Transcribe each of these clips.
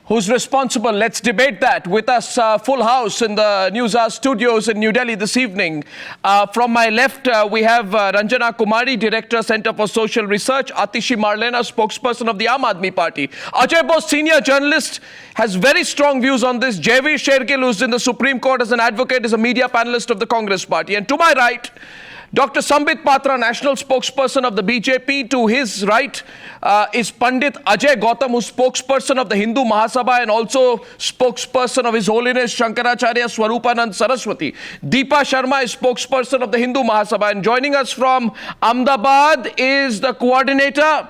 Who's responsible? Let's debate that. With us, full house in the Newshour studios in New Delhi this evening. From my left, we have Ranjana Kumari, Director, Center for Social Research, Atishi Marlena, spokesperson of the Aam Aadmi Party. Ajay Bose, senior journalist, has very strong views on this. Jaiveer Shergill, who's in the Supreme Court as an advocate, is a media panelist of the Congress Party. And to my right, Dr. Sambit Patra, national spokesperson of the BJP. To his right is Pandit Ajay Gautam, who's spokesperson of the Hindu Mahasabha and also spokesperson of His Holiness Shankaracharya Swarupanand Saraswati. Deepa Sharma is spokesperson of the Hindu Mahasabha. And joining us from Ahmedabad is the coordinator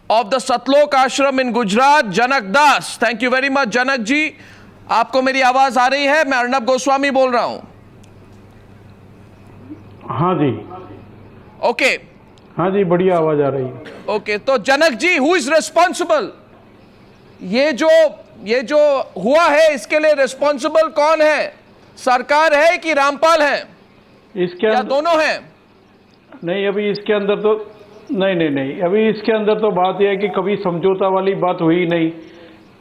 of the Satlok Ashram in Gujarat, Janak Das. Thank you very much, Janak ji. आपको मेरी आवाज आ रही है? मैं अर्नब गोस्वामी बोल रहा हूँ. हाँ जी. ओके. हाँ जी, बढ़िया आवाज आ रही है. ओके, तो Janak ji, who is responsible? ये जो हुआ है, इसके लिए रिस्पॉन्सिबल कौन है? सरकार है कि रामपाल है? इसके या दोनों हैं? नहीं, अभी इसके अंदर तो नहीं, अभी इसके अंदर तो बात यह है कि कभी समझौता वाली बात हुई नहीं.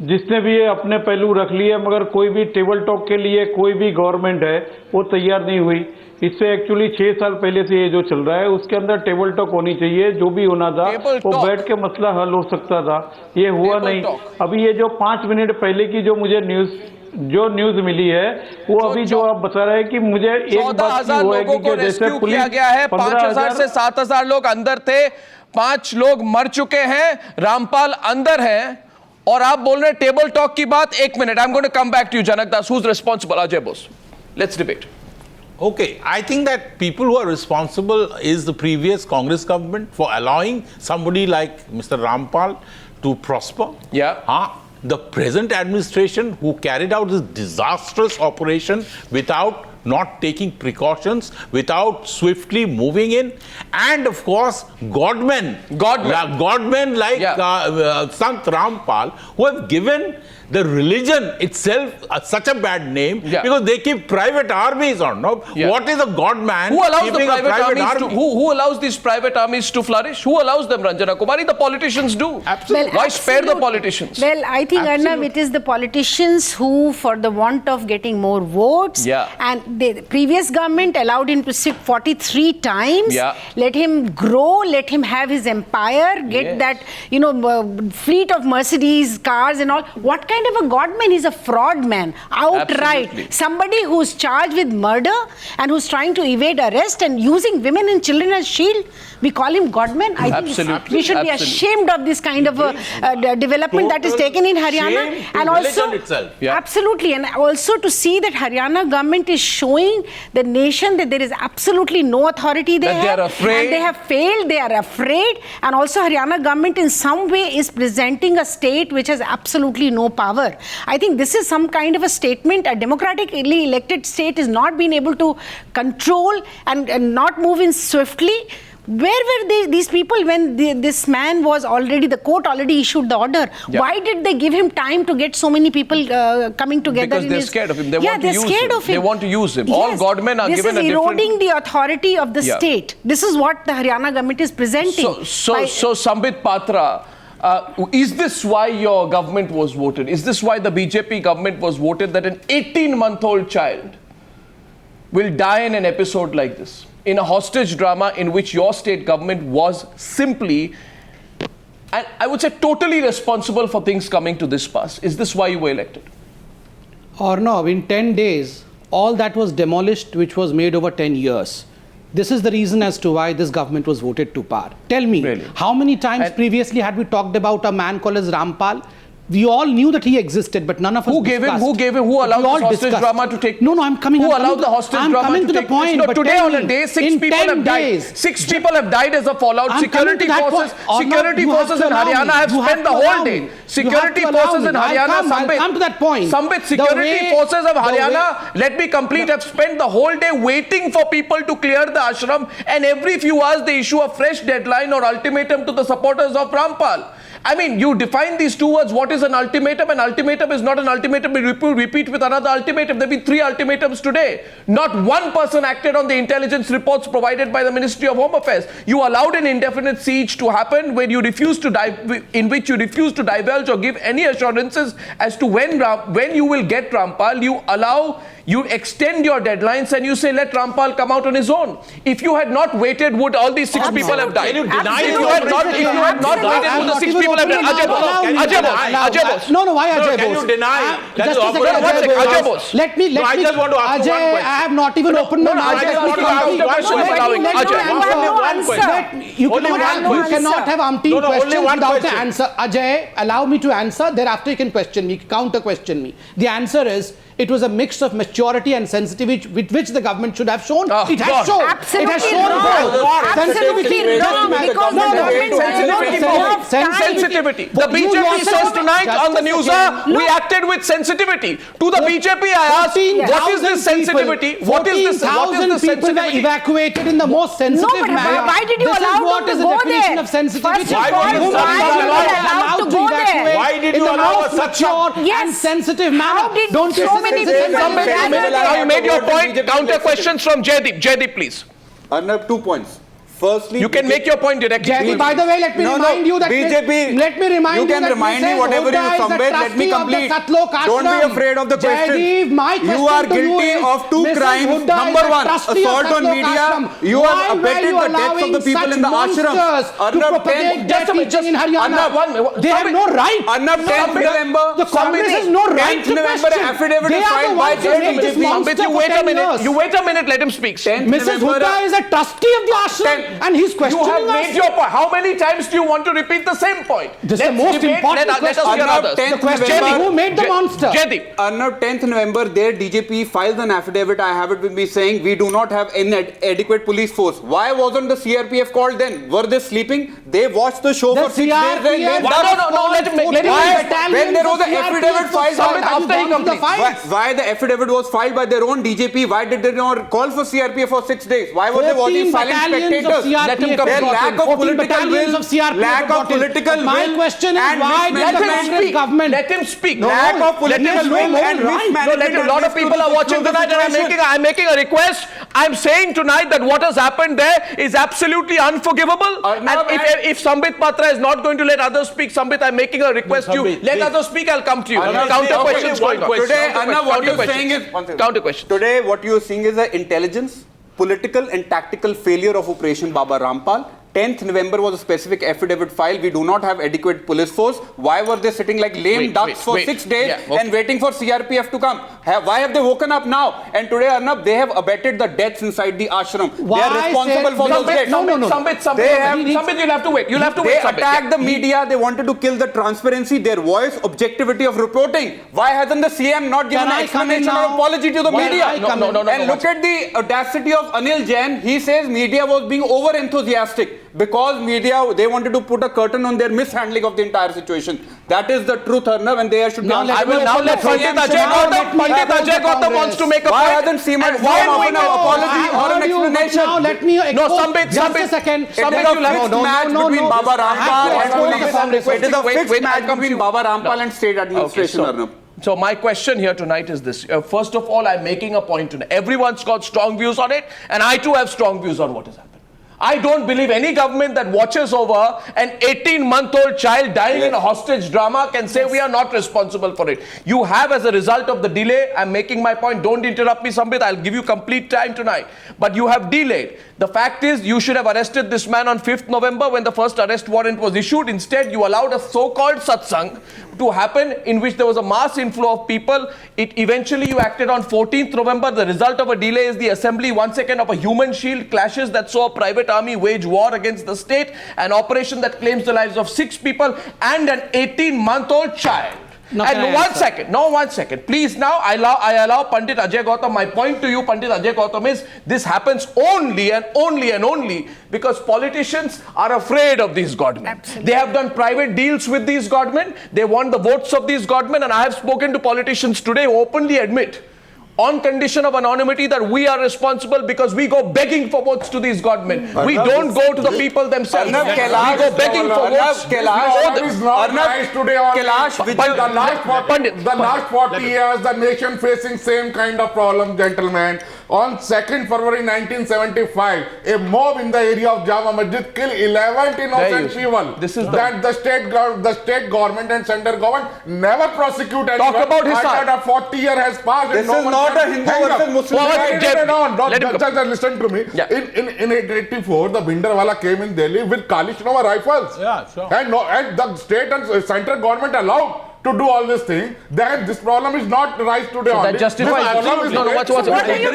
जिसने भी अपने पहलू रख लिए, मगर कोई भी टेबल टॉक के लिए कोई भी गवर्नमेंट है वो तैयार नहीं हुई. इससे एक्चुअली 6 साल पहले से ये जो चल रहा है उसके अंदर टेबल टॉक होनी चाहिए. जो भी होना था वो बैठ के मसला हल हो सकता था. ये हुआ नहीं. अभी ये जो 5 मिनट पहले की जो मुझे न्यूज मिली है वो अभी जो आप बता रहे हैं कि मुझे एक बात की हुआ है कि जैसे पुलिस गया है, 5,000 से 7,000 लोग अंदर थे, 5 लोग मर चुके हैं, रामपाल अंदर है, और आप बोल रहे हैं टेबल टॉक की बात. 1 minute, I am going to come back to you Janak Das. Who is responsible? Ajay Bose, let's debate. Okay, I think that people who are responsible is the previous Congress government for allowing somebody like Mr. Rampal to prosper. Yeah. The present administration who carried out this disastrous operation without not taking precautions, without swiftly moving in, and of course Godman like Sant Rampal, who have given the religion itself such a bad name because they keep private armies on. No? What is a Godman? Who allows the private armies who allows these private armies to flourish? Who allows them, Ranjana Kumari? The politicians do. Absolutely. Why spare the politicians? Well, I think, Arnab, it is the politicians who, for the want of getting more votes, and the previous government allowed him to sit 43 times, let him grow, let him have his empire, get that, fleet of Mercedes cars and all. What kind of a Godman? He's a fraud man, outright. Absolutely. Somebody who's charged with murder and who's trying to evade arrest and using women and children as shield. We call him Godman. I think we should be ashamed of this kind of a development that is taken in Haryana. And also, absolutely, and also to see that Haryana government is showing the nation that there is absolutely no authority there. That they are afraid. And they have failed. They are afraid. And also, Haryana government in some way is presenting a state which has absolutely no power. I think this is some kind of a statement. A democratically elected state is not being able to control and not move in swiftly. Where were these people when this man was already, the court already issued the order? Why did they give him time to get so many people coming together? Because they're scared of him. They want to use him. They want to use him. All Godmen are given a different... This is eroding the authority of the state. This is what the Haryana government is presenting. So Sambit Patra, is this why your government was voted? Is this why the BJP government was voted, that an 18-month-old child will die in an episode like this? In a hostage drama in which your state government was simply, and I would say totally responsible for things coming to this pass. Is this why you were elected? Or no, in 10 days, all that was demolished which was made over 10 years. This is the reason as to why this government was voted to power. Tell me, how many times previously had we talked about a man called as Rampal? We all knew that he existed, but none of us discussed. Who allowed the hostage drama to take? No, I'm coming. Who allowed the hostage drama to take place? No, today on a day, 6 people have died. 6 people have died as a fallout. Security forces in Haryana have spent the whole day. Security forces in Haryana, come to that point. Sambit, security forces of Haryana, let me complete, have spent the whole day waiting for people to clear the ashram, and every few hours they issue a fresh deadline or ultimatum to the supporters of Rampal. I mean, you define these two words. What is an ultimatum? An ultimatum is not an ultimatum. We repeat with another ultimatum. There have been 3 ultimatums today. Not one person acted on the intelligence reports provided by the Ministry of Home Affairs. You allowed an indefinite siege to happen in which you refused to divulge indulge or give any assurances as to when you will get Rampal. You extend your deadlines and you say, let Rampal come out on his own. If you had not waited, would all these 6 people have died? Can you deny If you had not waited, would the 6 people have died? Ajay Bose. No, why Ajay Bose? Can you deny? Just a second, Ajay Bose. Let me. I just want to ask you one Ajay, question. I have not even opened my mouth. I just want to ask one question. You cannot have umpteen questions without the question. answer. Ajay, allow me to answer. Thereafter, you can question me, counter question me. The answer is, it was a mix of maturity and sensitivity with which the government should have shown. It has shown. Absolutely It has shown wrong. both. Absolutely wrong, because the government Sensitivity. The BJP says tonight on the Newshour, we acted with sensitivity. To the BJP, I asked, what is this sensitivity? What is this 14,000 people were evacuated in the most sensitive manner. Why did you allow them to go there? Of sensitivity. First of all, why did you allow to go there? Why did you allow a such and sensitive manner? Don't you so many people Now you made your point. Counter questions from Jaideep. Jaideep, please. Arnab, 2 points. Firstly, You can make your point directly. Jaideep, by the way, let me remind you that BJP. let me remind you can that remind me Mrs. whatever Huda you is the somewhere. Let me trustee of the complete. Satlok Don't be ashram. afraid of the question. Jaideep, my question You are to you guilty is, of 2 Mrs. crimes. Huda is Number the 1, trustee of assault on Satlok media. ashram. You Why have were abetted you the deaths of the allowing people such in the ashram. monsters to propagate their teaching in Haryana? They have no right. Arnab, 10th November. The Congress has no right to 10th November, question. affidavit They is are the filed by ones who made this JDP. monster Sambit, you for wait a 10 minute. years. You wait a minute. Let him speak. 10th Mrs. November, Huda is a trustee of the ashram and he's You questioning have us. made your point. How many times do you want to repeat the same point? This is the most important Let us question. hear others. The question Jaideep, is, who made the monster? Jaideep. Arnab, 10th November, their DGP files an affidavit. I have it with me saying we do not have any adequate police force. Why wasn't the CRPF called then? Were they sleeping? They watched the show The for 6 days. Then they CRPF No, let him make. When there was an affidavit filed why the affidavit was filed by their own DGP, why did they not call for CRPF for 6 days? Why were they watching silent spectators? Let him come. Their lack of political will, lack of political will, My question is, and why did the mismanagement. Congress government? Let him speak. Lack of political no will more and right. mismanagement. A lot of people are watching tonight, and I'm making a request. I'm saying tonight that what has happened there is absolutely unforgivable. And if Sambit Patra is not going to let others speak, Sambit, I'm making a request to you. Let others speak. I'll come to you. Counter questions going on. Today, Anna, what you're saying is counter questions. Today, what you're seeing is the intelligence, political and tactical failure of Operation Baba Rampal. 10th November was a specific affidavit file. We do not have adequate police force. Why were they sitting like lame ducks for 6 days and waiting for CRPF to come? Why have they woken up now? And today, Arnab, they have abetted the deaths inside the ashram. They are responsible for those deaths. Sambit, you'll have to wait. They attacked the media. They wanted to kill the transparency, their voice, objectivity of reporting. Why hasn't the CM not given an explanation or apology to the media? And look at the audacity of Anil Jain. He says media was being over enthusiastic because media, they wanted to put a curtain on their mishandling of the entire situation. That is the truth, Arnav, and there should be. I will now let Pandit Ajay Gautam wants to make a point. Why hasn't Seema offered an apology or an explanation? Now let me Sambit, just a second. It is a fixed match between Baba Rampal and police. It is a fixed match between Baba Rampal and state administration, Arnav. So my question here tonight is this. First of all, I'm making a point tonight. Everyone's got strong views on it, and I too have strong views on what has happened. I don't believe any government that watches over an 18-month-old child dying in a hostage drama can say we are not responsible for it. You have, as a result of the delay, I'm making my point, don't interrupt me, Sambit, I'll give you complete time tonight. But you have delayed. The fact is, you should have arrested this man on 5th November when the first arrest warrant was issued. Instead, you allowed a so-called satsang to happen in which there was a mass inflow of people. Eventually you acted on 14th November. The result of a delay is the assembly, 1 second, of a human shield clashes that saw a private army wage war against the state, an operation that claims the lives of 6 people and an 18-month-old child. And 1 second. Please now, I allow Pandit Ajay Gautam. My point to you, Pandit Ajay Gautam, is this happens only and only because politicians are afraid of these godmen. Absolutely. They have done private deals with these godmen. They want the votes of these godmen. And I have spoken to politicians today who openly admit, on condition of anonymity, that we are responsible because we go begging for votes to these godmen. We don't go to the people themselves. We go begging for votes. The last 40 years, the nation facing same kind of problem, gentlemen. On 2nd February 1975, a mob in the area of Jama Masjid killed 11 innocent people. This is that the state government and central government never prosecute anyone. Talk about Hisar. After 40 years has passed. This is not a Hindu versus Muslim. Just listen to me. Yeah. In 1884, the Bhinderwala came in Delhi with Kalishnova rifles. Yeah, sure. And the state and central government allowed to do all this thing, then this problem is not rise today only. That justifies What are you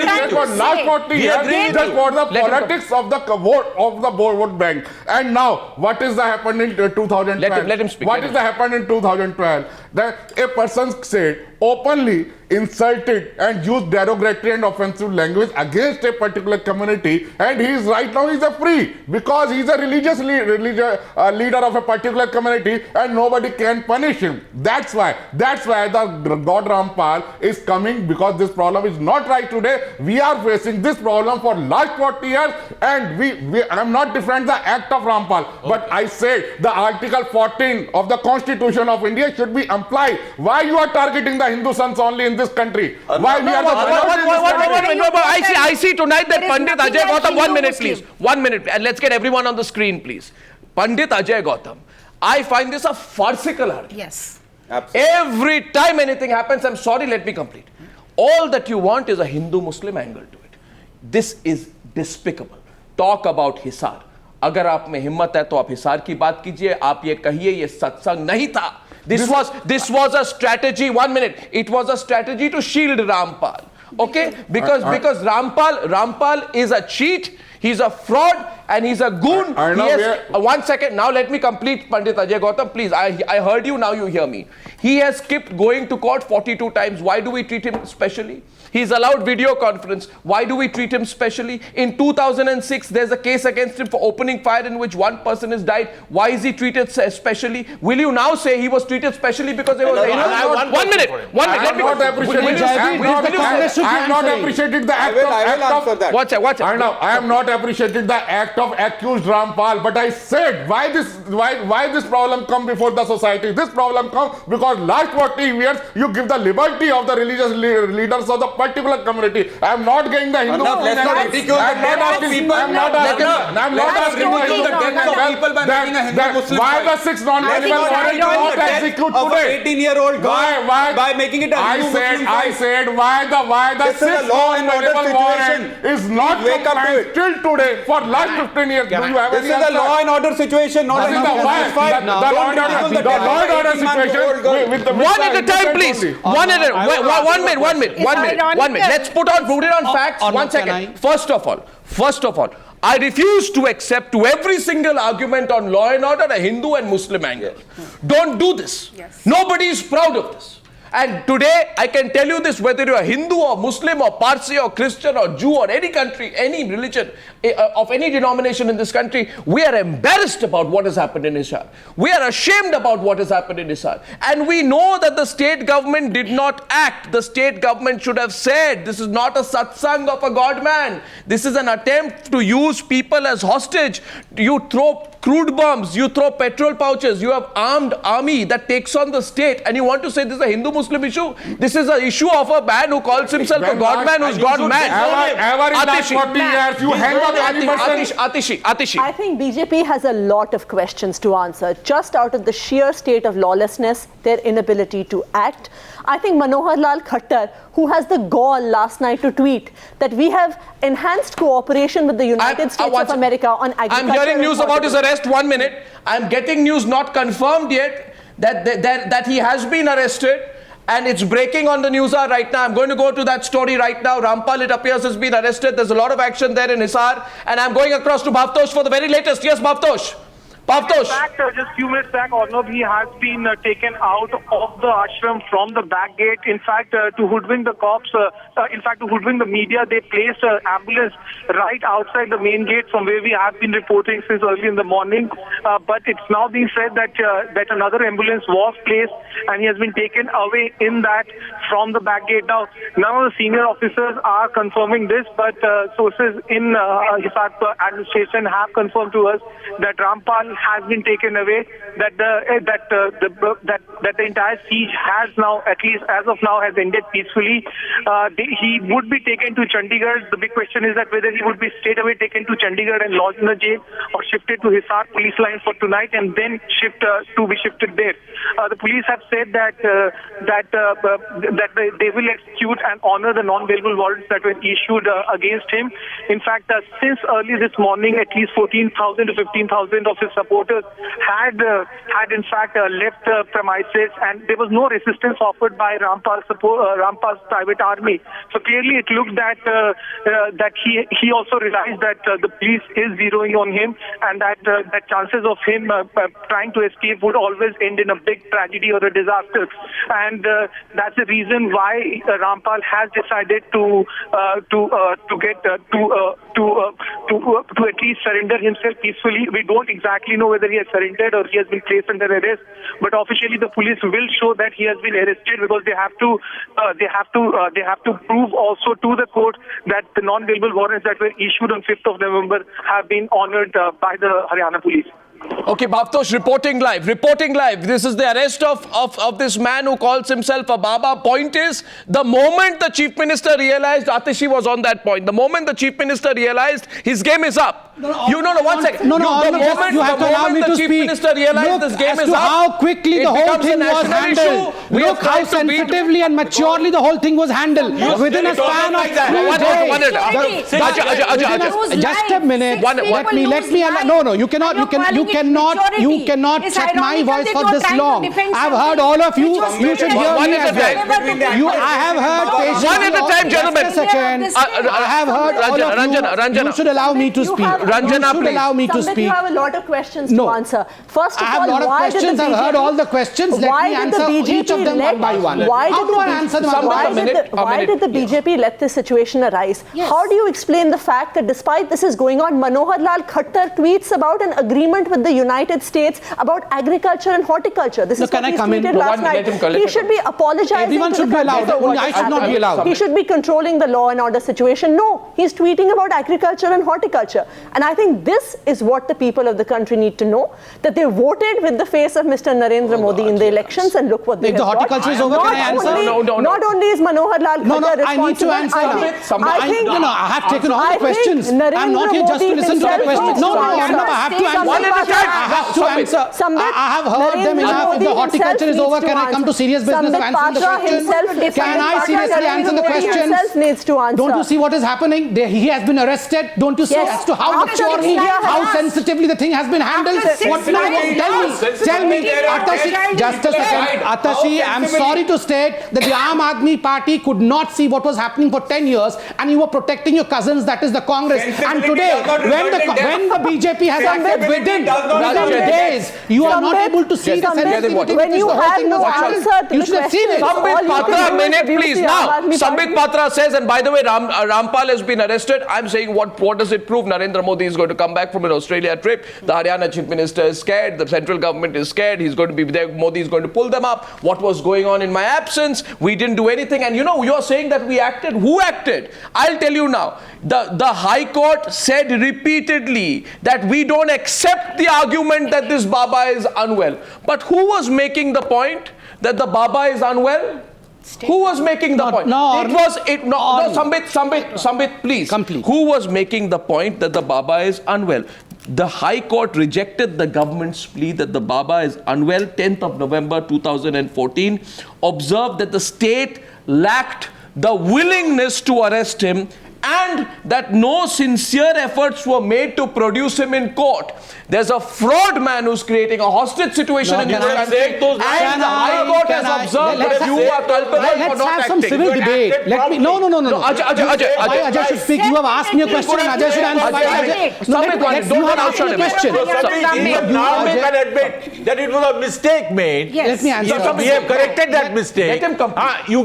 trying to say? last 40 years, just for the politics of the vote bank. And now, what is the happened in 2012? Let him speak. What is the happened in 2012? That a person said, openly insulted and used derogatory and offensive language against a particular community, and he is right now a free because he is a religious leader of a particular community, and nobody can punish him. That's why the God Rampal is coming, because this problem is not right today. We are facing this problem for last 40 years, and I am not defending the act of Rampal, but I said the Article 14 of the Constitution of India should be applied. Why you are targeting the Hindu sons only in this country? Why we are the I see tonight that There is Pandit nothing Ajay like Gautam, 1 minute Hindu-Muslim. please, 1 minute, and let's get everyone on the screen please. Pandit Ajay Gautam, I find this a farcical argument. Yes. Absolutely. Every time anything happens, I'm sorry, let me complete. All that you want is a Hindu-Muslim angle to it. This is despicable. Talk about Hisar. अगर आप में हिम्मत है तो आप हिसार की बात कीजिए, आप ये कहिए ये सत्संग नहीं था. This was a strategy. 1 minute. It was a strategy to shield Rampal. Okay? Because Rampal is a cheat. He's a fraud and he's a goon. I 1 second. Now let me complete, Pandit Ajay Gautam. Please, I heard you. Now you hear me. He has skipped going to court 42 times. Why do we treat him specially? He's allowed video conference. Why do we treat him specially? In 2006, there's a case against him for opening fire in which one person has died. Why is he treated specially? Will you now say he was treated specially because there was a... 1 minute. Let me... I am not appreciating the act of... Watch it. I am not appreciating the act of accused Rampal, but I said why this problem come before the society. This problem come because last 40 years you give the liberty of the religious leaders of the particular community. I am not getting the Hindu. Let's not ridicule the death of people. I am not asking the death of people by making a Hindu-Muslim why fight. the 6 non-criminal warrant not execute today? 18-year-old girl by making it a Hindu-Muslim I fight. said why the This is 6 a law and order non-criminal warrant situation. is not Wake up to compliant it. till today for last 15 years. Do you have This any is a answer? law and order situation, not a Hindu-Muslim fight. The law and order situation with the One at a time, please. One minute. Let's put it on facts. 1 second. First of all, I refuse to accept to every single argument on law and order a Hindu and Muslim angle. Don't do this. Yes. Nobody is proud of this. And today, I can tell you this, whether you're a Hindu or Muslim or Parsi or Christian or Jew or any country, any religion of any denomination in this country, we are embarrassed about what has happened in Hisar. We are ashamed about what has happened in Hisar. And we know that the state government did not act. The state government should have said, this is not a satsang of a Godman. This is an attempt to use people as hostage. You throw crude bombs, you throw petrol pouches, you have armed army that takes on the state, and you want to say this is a Hindu-Muslim issue? This is an issue of a man who calls himself a Godman who's gone mad. Ever in last 40 years, you hang up any person. Atishi. I think BJP has a lot of questions to answer, just out of the sheer state of lawlessness, their inability to act. I think Manohar Lal Khattar, who has the gall last night to tweet that we have enhanced cooperation with the United States of America on agriculture. I'm hearing news about his arrest. 1 minute. I'm getting news not confirmed yet that he has been arrested. And it's breaking on the Newshour right now. I'm going to go to that story right now. Rampal, it appears, has been arrested. There's a lot of action there in Hisar. And I'm going across to Bhavtosh for the very latest. Yes, Bhavtosh. In fact, just a few minutes back, Arnav, he has been taken out of the ashram from the back gate. In fact, to hoodwink the cops, to hoodwink the media, they placed an ambulance right outside the main gate from where we have been reporting since early in the morning. But it's now being said that another ambulance was placed and he has been taken away in that from the back gate. Now, none of the senior officers are confirming this, but sources in Hisar administration have confirmed to us that Rampal has been taken away, that the entire siege has now, at least as of now, has ended peacefully. He would be taken to Chandigarh. The big question is that whether he would be straight away taken to Chandigarh and lodged in the jail, or shifted to Hisar police line for tonight and then be shifted there. The police have said that they will execute and honor the non-bailable warrants that were issued against him. In fact, since early this morning, at least 14,000 to 15,000 of his supporters had in fact left the premises, and there was no resistance offered by Rampal's private army. So clearly, it looked that he also realized that the police is zeroing on him, and that chances of him trying to escape would always end in a big tragedy or a disaster. And that's the reason why Rampal has decided to at least surrender himself peacefully. We don't exactly know whether he has surrendered or he has been placed under arrest, but officially the police will show that he has been arrested, because they have to prove also to the court that the non-bailable warrants that were issued on 5th of November have been honored by the Haryana Police. Okay, Bhavtosh, reporting live. This is the arrest of this man who calls himself a Baba. Point is, the moment the Chief Minister realized, Atishi was on that point, the moment the Chief Minister realized his game is up. One second. You have to allow me to speak. The Minister realized this game is up. How quickly the whole thing was handled. Look how sensitively and maturely the whole thing was handled. Within a span of 3 days. Just a minute. Let me. No, you cannot check my voice for this long. I've heard all of you. You should hear me as well. I have heard patiently. One at a time, gentlemen. Just a second. I have heard all of you. You should allow me to speak. Ranjana, you should allow me to speak. You have a lot of questions to answer. First of all, I have a lot of questions. I've heard all the questions. Let me answer each of them one by one. How do I answer them one by one? Why did the BJP let this situation arise? How do you explain the fact that despite this is going on, Manohar Lal Khattar tweets about an agreement with the United States about agriculture and horticulture? This is what he tweeted last night. He should be apologizing. Everyone should be allowed. Only I should not be allowed. He should be controlling the law and order situation. No, he's tweeting about agriculture and horticulture. And I think this is what the people of the country need to know, that they voted with the face of Mr. Narendra Modi in the elections, and look what they have got. The horticulture is over, can I answer? Not only is Manohar Lal Khattar responsible. I need to answer. I have taken all the questions. I'm not here just to listen to the questions. No, I have to answer. One at a time. I have to answer. I have heard them enough. If the horticulture is over, can I come to serious business of answering the question? Can I seriously answer the questions? Don't you see what is happening? He has been arrested. Don't you see as to how maturely, how sensitively the thing has been handled? What now? Tell me, Atashi, just a second. Atashi, I'm sorry to state that the Aam Aadmi Party could not see what was happening for 10 years, and you were protecting your cousins, that is the Congress. And today, when the BJP has acted within days, you are not able to see the sensitivity. When you have no answer to you should have seen it. Sambit Patra, a minute, please. Now, Sambit Patra says, and by the way, Rampal has been arrested. I'm saying, what does it prove? Narendra Modi is going to come back from an Australia trip. The Haryana Chief Minister is scared. The central government is scared. He's going to be there. Modi is going to pull them up. What was going on in my absence? We didn't do anything. And you're saying that we acted. Who acted? I'll tell you now. The High Court said repeatedly that we don't accept the argument that this Baba is unwell. But who was making the point that the Baba is unwell? Who was making the point? Sambit, please. Complete. Who was making the point that the Baba is unwell? The High Court rejected the government's plea that the Baba is unwell, 10th of November 2014, observed that the state lacked the willingness to arrest him, and that no sincere efforts were made to produce him in court. There's a fraud man who's creating a hostage situation in the country, and the High Court has observed that you are culpable for not acting. Let's have some civil debate. No. Ajay should speak. You have asked me a question, and Ajay should answer. Don't answer the question. Now we can admit that it was a mistake made. Let me answer. We have corrected that mistake. Let him complete. You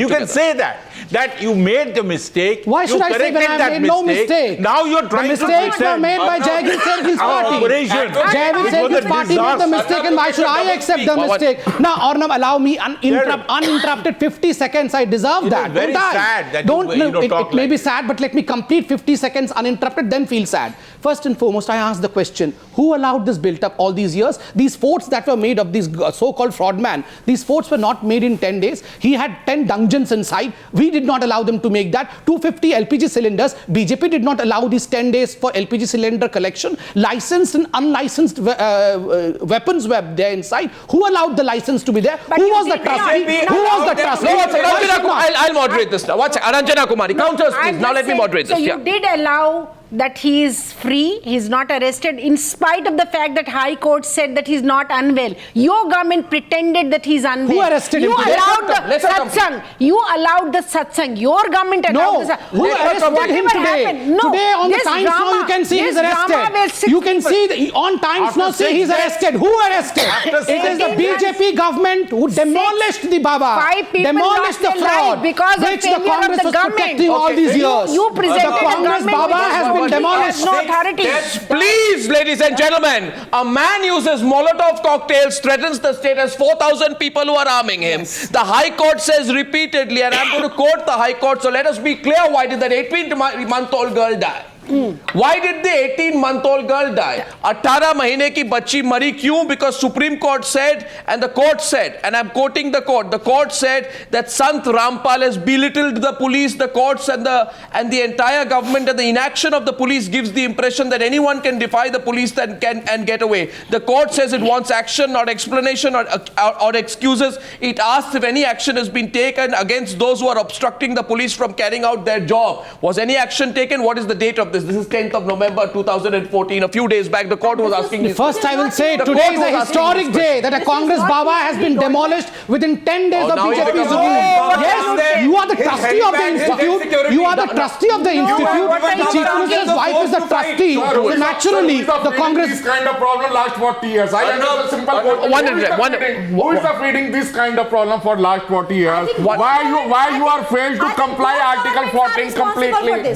can say that. that you made the mistake. Why should I say when I made no mistake? Now you're trying to mistakes were made by Jayaveer Seth's party. Jayaveer Seth's party made the mistake, and why should I accept the mistake? Now, Arnab, allow me uninterrupted 50 seconds. I deserve that. Very Don't I? sad that Don't, you no, talk it may like be sad, but let me complete 50 seconds uninterrupted, then feel sad. First and foremost, I ask the question, who allowed this built up all these years? These forts that were made of these so-called fraud man, these forts were not made in 10 days. He had 10 dungeons inside. We did not allow them to make that. 250 LPG cylinders. BJP did not allow these 10 days for LPG cylinder collection. Licensed and unlicensed weapons were there inside. Who allowed the license to be there? But Who was the trustee? Who was the trustee? I'll moderate this now. Watch Ranjana Kumari. Counters, please. Now let me moderate this. So you did allow that he is free, he's not arrested, in spite of the fact that High Court said that he's not unwell. Your government pretended that he's unwell. Who arrested him? You allowed the satsang. You allowed the satsang. Your government allowed the satsang. Who arrested him today? Today on the Times now you can see he's arrested. You can see on Times now see he's arrested. Who arrested? It is the BJP government who demolished the Baba. 5 people demolished the lost their fraud life because of which the failure of Congress the was government. protecting all these years. You presented the Congress Baba has been demolished. No authority. Please, ladies and gentlemen, a man uses Molotov cocktails, threatens the state, has 4,000 people who are arming him. Yes. The High Court says repeatedly, and I'm going to quote the High Court, so let us be clear, why did that 18-month-old girl die? Why did the 18-month-old girl die? 18 mahine ki bachi mari kyun? Because Supreme Court said, and the court said, and I'm quoting the court said that Sant Rampal has belittled the police, the courts and the entire government, and the inaction of the police gives the impression that anyone can defy the police and get away. The court says it wants action, not explanation or excuses. It asks if any action has been taken against those who are obstructing the police from carrying out their job. Was any action taken? What is the date of this? This is 10th of November 2014. A few days back, the court was asking. First, I will say today is a historic day that a Congress Baba has been demolished within 10 days of BJP's rule. Yes, you are the trustee of the institute. You are the trustee of the institute. The Chief Minister's wife is the trustee. So naturally, the Congress. This kind of problem last 40 years. I understand the simple question. Who is feeding this kind of problem for last 40 years? Why you are failed to comply Article 14 completely?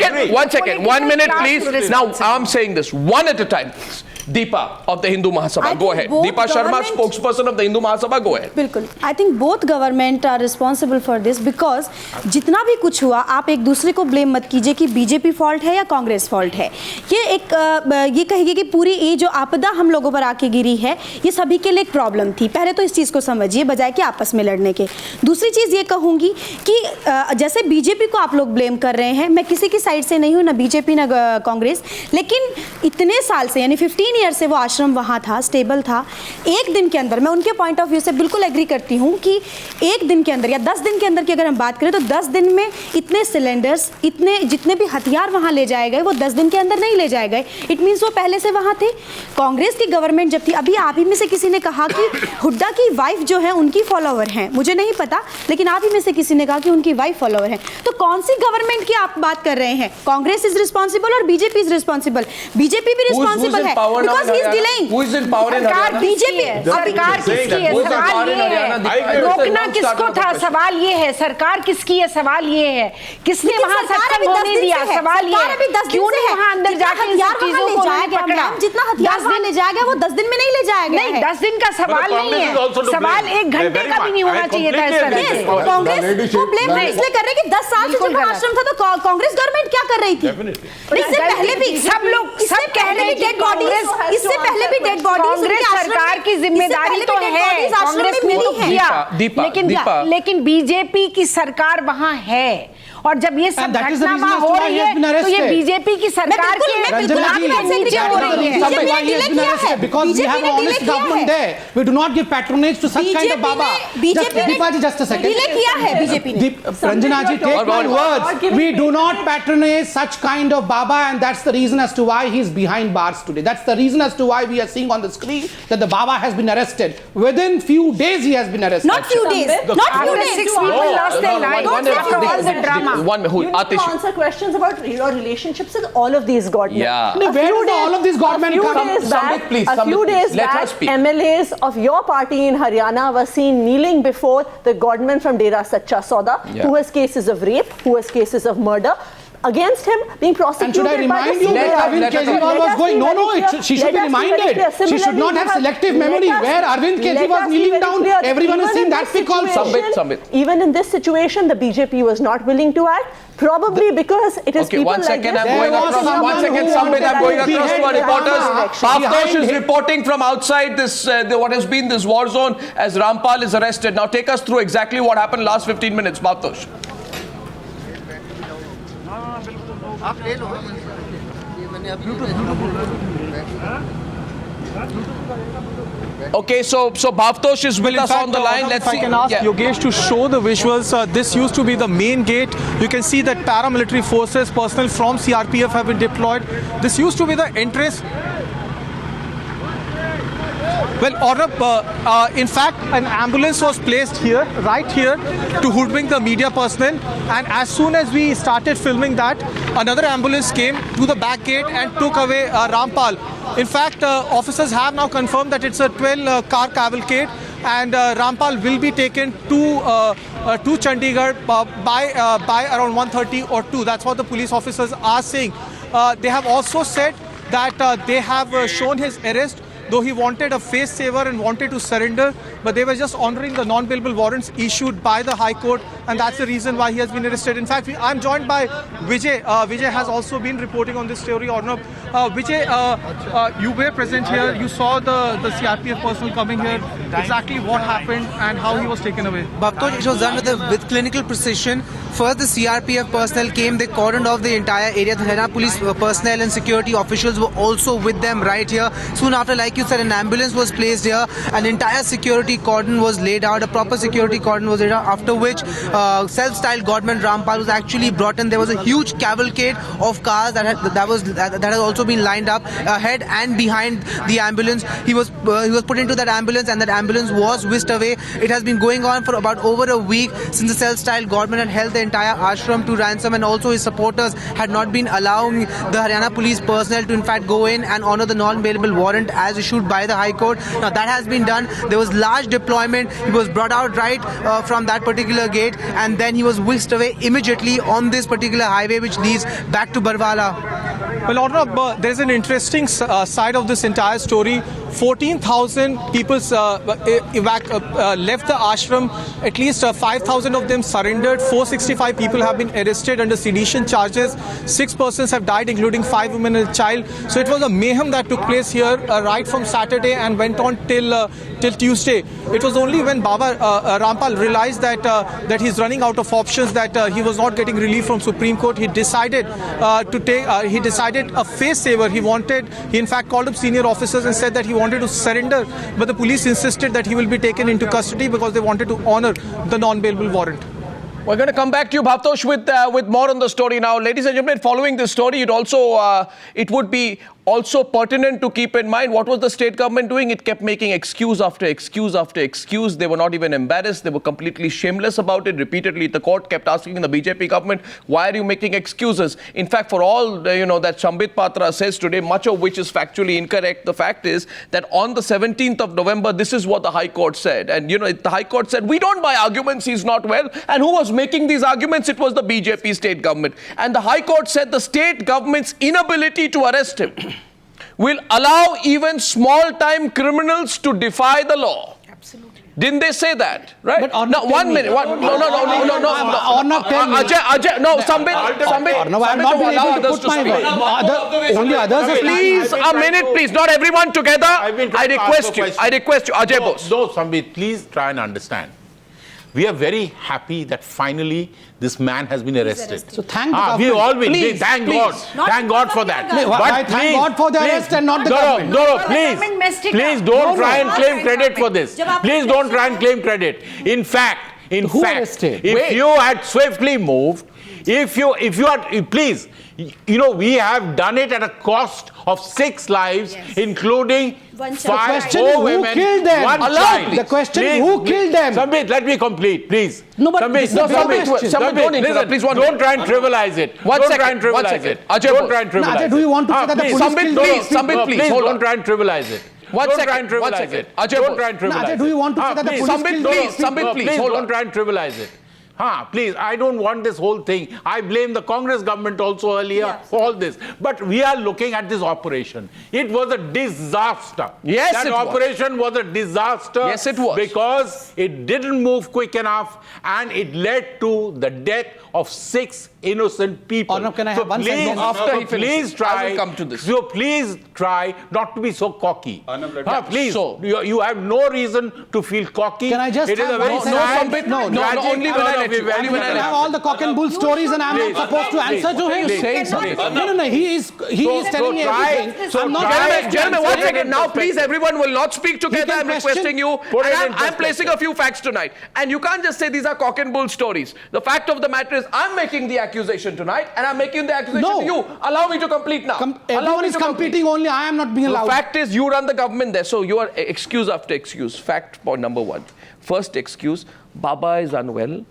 One second. 1 minute, please. Now, I'm saying this one at a time, please. Deepa of the Hindu Mahasabha, go ahead. Deepa Sharma, spokesperson of the Hindu Mahasabha, go ahead. बिल्कुल. I think both government are responsible for this because जितना भी कुछ हुआ आप एक दूसरे को blame मत कीजिए कि बीजेपी फॉल्ट है या कांग्रेस फॉल्ट है. ये कहेगी कि पूरी ये जो आपदा हम लोगों पर आके गिरी है ये सभी के लिए एक प्रॉब्लम थी. पहले तो इस चीज़ को समझिए बजाय कि आपस में लड़ने के. दूसरी चीज़ ये कहूँगी कि जैसे बीजेपी को आप लोग ब्लेम कर रहे हैं, मैं किसी की साइड से नहीं हूँ, ना बीजेपी ना कांग्रेस, लेकिन इतने साल से यानी 15 ईयर से वो आश्रम वहाँ था, स्टेबल था. एक दिन के अंदर मैं उनके पॉइंट ऑफ व्यू से बिल्कुल एग्री करती हूँ कि एक दिन के अंदर या 10 दिन के अंदर की अगर हम बात करें तो 10 दिन में इतने सिलेंडर्स, इतने जितने भी हथियार वहाँ ले जाए गए वो 10 दिन के अंदर नहीं ले जाए गए. इट मीन्स वो पहले से वहाँ थे. कांग्रेस की गवर्नमेंट जब थी, अभी आप ही में से किसी ने कहा कि हुड्डा की वाइफ जो है उनकी फॉलोअर हैं, मुझे नहीं पता, लेकिन आप ही में से किसी ने कहा कि उनकी वाइफ फॉलोअर है. तो कौन सी गवर्नमेंट की आप बात कर रहे हैं? कांग्रेस इज रिस्पॉन्सिबल और बीजेपी इज रिस्पॉन्सिबल. बीजेपी भी रिस्पॉन्सिबल है because he is delaying. Who is in power in Haryana? BJP. सरकार किसकी है? सवाल ये है. रोकना किसको था? सवाल ये है. सरकार किसकी है? सवाल ये है. किसने वहाँ सत्संग होने दिया? सवाल ये है. क्यों नहीं वहाँ अंदर जाकर इन चीजों को पकड़ा? जितना हथियार वहाँ ले जाएगा वो 10 दिन में नहीं ले जाएगा. नहीं, 10 दिन का सवाल नहीं है. सवाल 1 घंटे का भी नहीं होना चाहिए था. कांग्रेस को ब्लेम इसलिए कर रहे हैं कि 10 साल से जब आश्रम था तो कांग्रेस गवर्नमेंट क्या कर रही थी? इससे पहले भी सब लोग सब कह रहे हैं डेड बॉडीज. इससे पहले भी डेड बॉडीज कांग्रेस सरकार की जिम्मेदारी तो है. कांग्रेस ने तो किया, लेकिन बीजेपी की सरकार वहां है. और जब ये सब घटना वहाँ हो रही है तो ये बीजेपी की सरकार के नीचे हो रही है. Because we have an honest government there. We do not give patronage to such kind of Baba. Deepa ji, just a second. Delay किया है बीजेपी ने. Ranjana ji, take my words. We do not patronage such kind of Baba, and that's the reason as to why he is behind bars today. That's the reason as to why we are seeing on the screen that the Baba has been arrested. Within few days he has been arrested. Not few days. Not few days. 6 people lost their lives after all the drama. You need to answer questions about your relationships with all of these Godmen. Yeah. Where does all of these Godmen come? A few days back, MLAs of your party in Haryana were seen kneeling before the Godman from Dera Sacha Sauda, who has cases of rape, who has cases of murder. Against him being prosecuted. And should I remind you where Arvind Kejriwal was going? No, she should be reminded. She should not have selective memory. Where Arvind Kejriwal was kneeling down, everyone has seen that pic also. Even in this situation, the BJP was not willing to act. Probably because it is people like this. I'm going across to our reporters. Bhavtosh is reporting from outside this, what has been this war zone as Rampal is arrested. Now take us through exactly what happened last 15 minutes, Bhavtosh. Okay, so Bhavtosh is with us on the line. Let's see. I can ask Yogesh to show the visuals. This used to be the main gate. You can see that paramilitary forces, personnel from CRPF have been deployed. This used to be the entrance. Well, Arnab, in fact, an ambulance was placed here, right here, to hoodwink the media personnel. And as soon as we started filming that, another ambulance came to the back gate and took away Rampal. In fact, officers have now confirmed that it's a 12-car cavalcade, and Rampal will be taken to Chandigarh by around 1:30 or 2. That's what the police officers are saying. They have also said that they have shown his arrest, though he wanted a face saver and wanted to surrender, but they were just honoring the non-bailable warrants issued by the High Court, and that's the reason why he has been arrested. In fact, I'm joined by Vijay. Vijay has also been reporting on this story. Vijay, you were present here. You saw the CRPF personnel coming here. Exactly what happened and how he was taken away. Bhavtosh, it was done with clinical precision. First, the CRPF personnel came. They cordoned off the entire area. The Haryana Police personnel and security officials were also with them right here. Soon after, like you said, an ambulance was placed here. An entire security cordon was laid out. A proper security cordon was laid out. After which, self-styled Godman Rampal was actually brought in. There was a huge cavalcade of cars that has also been lined up ahead and behind the ambulance. He was put into that ambulance, and that ambulance was whisked away. It has been going on for about over a week since the self-styled Godman had held the entire ashram to ransom, and also his supporters had not been allowing the Haryana Police personnel to in fact go in and honor the non-bailable warrant as issued by the High Court. Now that has been done. There was large deployment. He was brought out right from that particular gate, and then he was whisked away immediately on this particular highway which leads back to Barwala. Well, Arnab, there's an interesting side of this entire story. 14,000 people left the ashram. At least 5,000 of them surrendered. 465 people have been arrested under sedition charges. 6 persons have died, including 5 women and a child. So it was a mayhem that took place here right from Saturday and went on till Tuesday. It was only when Baba Rampal realized that he's running out of options, that he was not getting relief from Supreme Court. He decided a face saver. He in fact called up senior officers and said that he wanted to surrender, but the police insisted that he will be taken into custody because they wanted to honor the non-bailable warrant. We're going to come back to you, Bhavtosh, with more on the story now. Ladies and gentlemen, following this story, it would be also pertinent to keep in mind what was the state government doing. It kept making excuse after excuse after excuse. They were not even embarrassed. They were completely shameless about it. Repeatedly, the court kept asking the BJP government, why are you making excuses? In fact, for all that Sambit Patra says today, much of which is factually incorrect, the fact is that on the 17th of November, this is what the High Court said. And, the High Court said, we don't buy arguments, he's not well. And who was making these arguments? It was the BJP state government. And the High Court said the state government's inability to arrest him will allow even small-time criminals to defy the law. Absolutely. Didn't they say that? Right? But Arnab, now, 1 minute. Ajay, no, Sambit. No, I'm not being able to put my word. Only others. Please, a minute, please. Not everyone together. I request you, Ajay Bose. No, Sambit, please try and understand. We are very happy that finally this man has been arrested. So thank the government. We all will. Please, thank God. Thank God for that. But thank God for the arrest and not the government. No, please don't try and claim credit for this. Please don't try and claim credit. In fact, if you had swiftly moved, If you are, please, you know, we have done it at a cost of 6 lives, including 4 women, 1 child. The question is who killed them? Sambit, let me complete, please. No, but Sambit, please, don't try and trivialize it. Don't try and trivialize it. Don't try and trivialize it. Do you want to say that the police Sambit, please, don't try and trivialize it. Don't try and trivialize it. Don't try and trivialize it. Do you want to say that the police Sambit, please, don't try and trivialize it. Please, I don't want this whole thing. I blame the Congress government also earlier for all this. But we are looking at this operation. It was a disaster. Yes, that operation was a disaster. Yes, it was. Because it didn't move quick enough and it led to the death of 6 innocent people. Arnab, can I have one sentence? After he finishes, please try. I will come to this. So please try not to be so cocky. Please, So, you have no reason to feel cocky. Can I just it is have a very one sad, sentence? No, only when I let you. I have all the cock and bull stories and I'm not supposed to answer to him. No, he is telling me everything. Gentlemen, 1 second. Now, please, everyone will not speak together. I'm requesting you. I'm placing a few facts tonight. And you can't just say these are cock and bull stories. The fact of the matter is, I'm making the accusation tonight, and I'm making the accusation to you. Allow me to complete now. Everyone is competing, only I am not being allowed. The fact is, you run the government there, so you are excuse after excuse. Fact point number 1. First excuse, Baba is unwell.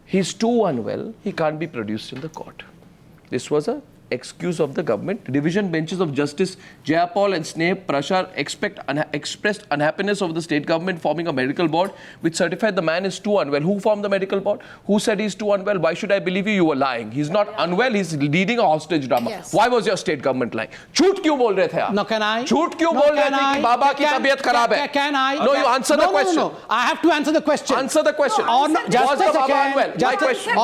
He's too unwell. He can't be produced in the court. This was a excuse of the government. Division benches of Justice Jayapal and Sneh Prashar expressed unhappiness over the state government forming a medical board which certified the man is too unwell. Who formed the medical board? Who said he's too unwell? Why should I believe you? You were lying. He's not unwell. He's leading a hostage drama. Yes. Why was your state government lying? झूठ क्यों बोल रहे थे आप? No, can I? झूठ क्यों बोल रहे थे कि बाबा की तबीयत खराब है? Can I? No, you answer the question. No. I have to answer the question. Answer the question. Just was a the Baba second. unwell? My question.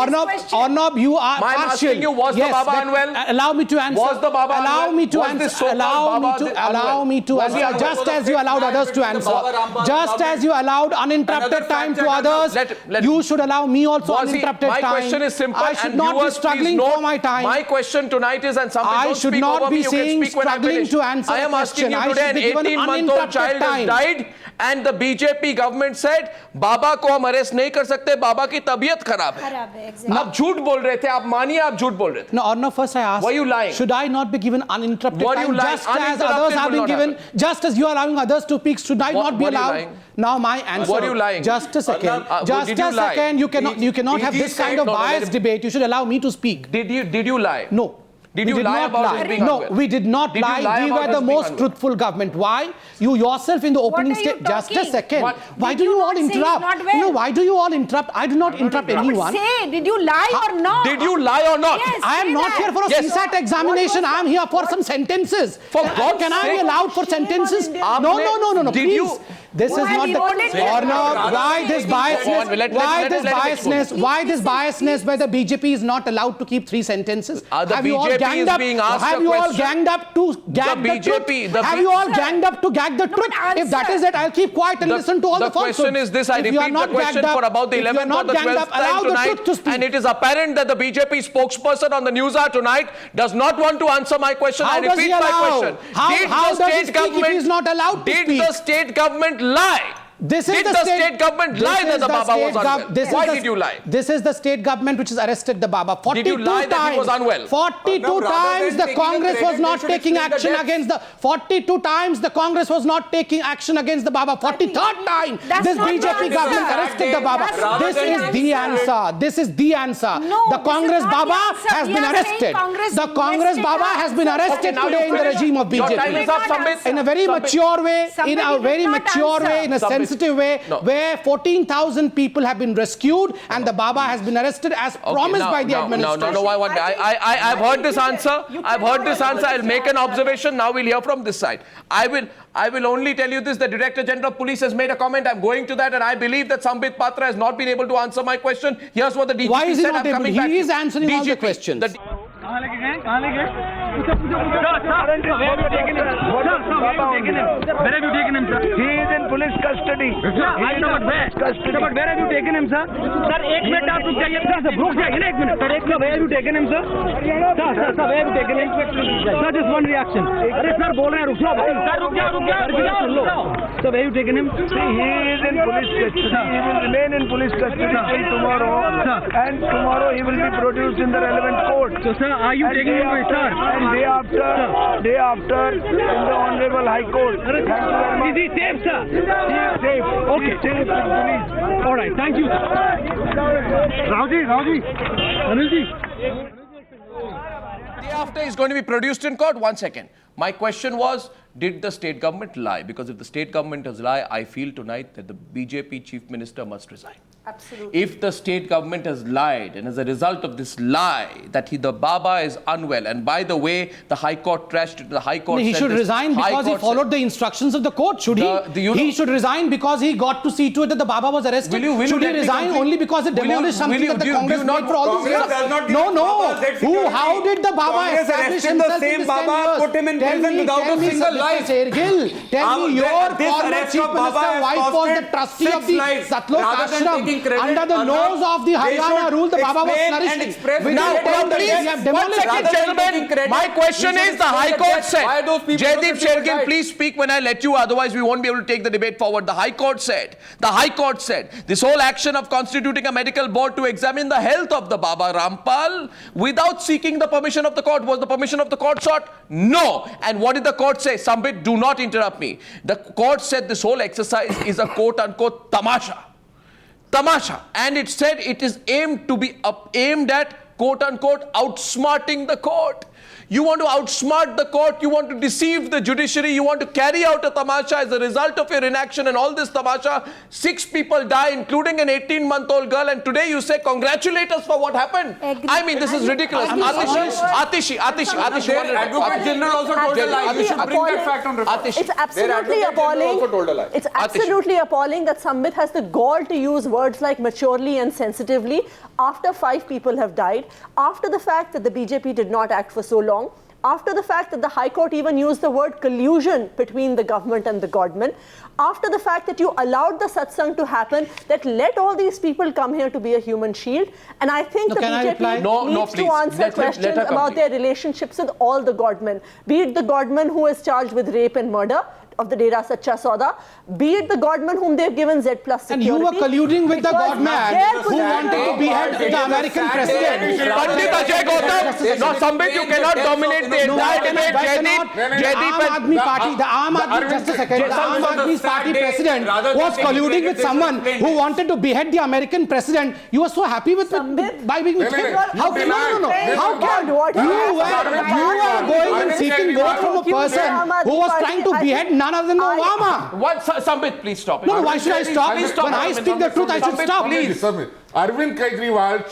Arnab, you are partial. I'm asking you, was the Baba unwell? Allow me to answer. Was the Baba allow me to answer. Allow me to answer. Just as you allowed others to answer. Just as you allowed uninterrupted time to others, you should allow me also uninterrupted time. My question is simple. I should not be struggling for my time. My question tonight is, and some people I don't should speak not over be me, you can saying speak when I struggling finish. to answer I am a asking you question. today, an 18-month-old child has died, and the BJP government said, बाबा को हम arrest नहीं कर सकते, बाबा की तबीयत खराब है. आप झूठ बोल रहे थे, आप मानिए आप झूठ बोल रहे थे. No, Arnab, first I asked, were you lying? Should I not be given uninterrupted Were time you lying? just as others have been given, just as you are allowing others to speak, should I not be were you allowed? lying? Now my answer. Were you lying? Just a second. Just did you a lie? second. You cannot have this kind of biased debate. You should allow me to speak. Did you lie? No. Did you lie about his being No, unwell? we did not Did you lie. lie We about were his the being most unwell? truthful government. Why? You yourself in the opening are you statement. Just a talking? second. What? Why Did do you you all not say he's interrupt? not well? No, why do you all interrupt? I do not interrupt anyone. Say, did you lie or not? Did you lie or not? Yes, I am say not that. here for a Yes. CSAT examination. I am here for some sentences. For God's Can I be sake. allowed for sentences? No. Did Please. you- This is not the Arnab. Why this biasness? Why this biasness? Why this biasness where the BJP is not allowed to keep 3 sentences? The Have you all BJP ganged is up? being asked Have a you all question. ganged up to gag the BJP, truth? Have you all ganged up to gag the truth? but If that is it, I'll keep quiet and listen to all the falsehoods. The question is this, I If you are repeat the not question gagged for up, about the if you are 11th or not the ganged 12th up, allow time the tonight, truth to speak. and it is apparent that the BJP spokesperson on the Newshour tonight does not want to answer my question. How I does repeat he my allow? question. How Did does the he state speak if government, he is not allowed to did speak? the state government lie? This is Did the state government lie that the Baba was unwell? Why did you lie? This is the state government which has arrested the Baba 42 Did you lie times. that he was unwell? 42 times the Congress was not taking action against the 42 times the Congress was not taking action against the Baba. 43rd time this BJP government arrested the Baba. This is the answer. This is the answer. No, the Congress Baba has We been are saying arrested. Congress The Congress Baba has been arrested now today you in the finish. regime of Your time BJP. is up, Sambit. In a very mature way, in a Somebody very did not mature way, in a answer. sensitive way, where 14,000 people have been rescued and the Baba has been arrested as promised by the administration. No, I've heard this answer. I've heard this answer. I'll make an observation. Now we'll hear from this side. I will only tell you this. The Director General of Police has made a comment. I'm going to that, and I believe that Sambit Patra has not been able to answer my question. Here's what the DGP Why is he said. not able? He is answering all the DGP, questions. कहाँ लेके गए? Where have you taken him, sir? He is in police custody. I know, but where? But where have you taken him, sir? Sir, एक minute आप रुक जाइए. Sir, रुक जाइए ना एक minute. Sir, where have you taken him, sir? Sir, where have you taken him? Sir, just one reaction. अरे sir बोल रहे हैं रुक जाओ भाई. Sir रुक जाओ. So where you taken him? See, he is in police custody. He will remain in police custody till tomorrow. And tomorrow he will be produced in the relevant court. So sir, are you taking him to Hisar? And day after in the Honorable High Court. Thank you very much. Is he safe, sir? He is safe. Okay. He is safe with police. All right, thank you. Rauji, Anilji. Day after is going to be produced in court. 1 second. My question was, did the state government lie? Because if the state government has lied, I feel tonight that the BJP chief minister must resign. Absolutely. If the state government has lied, and as a result of this lie, that the Baba is unwell, and by the way, the High Court trashed it, the High Court He said should this, resign because he followed the instructions of the court, should he? He should resign because he got to see to it that the Baba was arrested. Should he resign only because he demolished something that the Congress made for all these years? No. How did the Baba establish himself in this 10 years? Put him in prison without a single life. Tell me, your former chief minister wife was the trustee of the Satlok ashram. Under the nose of the Haryana rule, the Baba was flourishing. Now, please, 1 second, gentlemen. My question is, the High Court said, Jaideep Shergill, please speak when I let you, otherwise we won't be able to take the debate forward. The High Court said, this whole action of constituting a medical board to examine the health of the Baba Rampal without seeking the permission of the court. Was the permission of the court sought? No. And what did the court say? Sambit, do not interrupt me. The court said this whole exercise is a quote-unquote tamasha. And it said it is aimed at quote-unquote outsmarting the court. You want to outsmart the court, you want to deceive the judiciary, you want to carry out a tamasha. As a result of your inaction and all this tamasha, 6 people die, including an 18-month-old girl, and today you say congratulate us for what happened. I mean, this is ridiculous. Atishi, Advocate General also told a lie. You should bring that fact on record. It's absolutely appalling. It's absolutely appalling that Sambit has the gall to use words like maturely and sensitively after 5 people have died, after the fact that the BJP did not act for so long, after the fact that the High Court even used the word collusion between the government and the Godman, after the fact that you allowed the satsang to happen, that let all these people come here to be a human shield. And I think the BJP needs to answer questions about their relationships with all the Godmen, be it the Godman who is charged with rape and murder of the Dera Sacha Sauda, be it the Godman whom they've given Z+ security. And you were colluding with the Godman who wanted to behead the American president. Pandit Ajay Gautam, no, Sambit, you cannot dominate the entire debate. The Aam Aadmi Party president was colluding with someone who wanted to behead the American president. You were so happy with it by being with him. How can you were going and seeking vote from a person who was trying to behead none other than Obama? Sambit, please stop. No, why should I stop? When I speak the truth, I should stop. Please. Arvind Kejriwal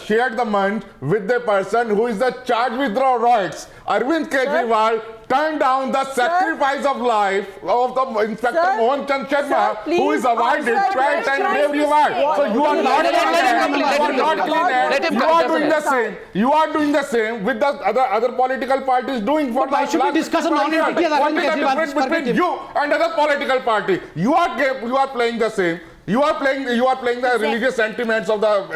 shared the money with the person who is charged with the riots. Arvind Kejriwal turned down the sacrifice of life of the Inspector Mohan Chand Sharma, who is awarded Strength and Bravery Award. So you are not clean. You are doing the same. You are doing the same with the other political parties doing for. Why should we discuss a non-entity as Arvind Kejriwal? What is the difference between you and other political party? You are playing the same. You are playing the religious sentiments of the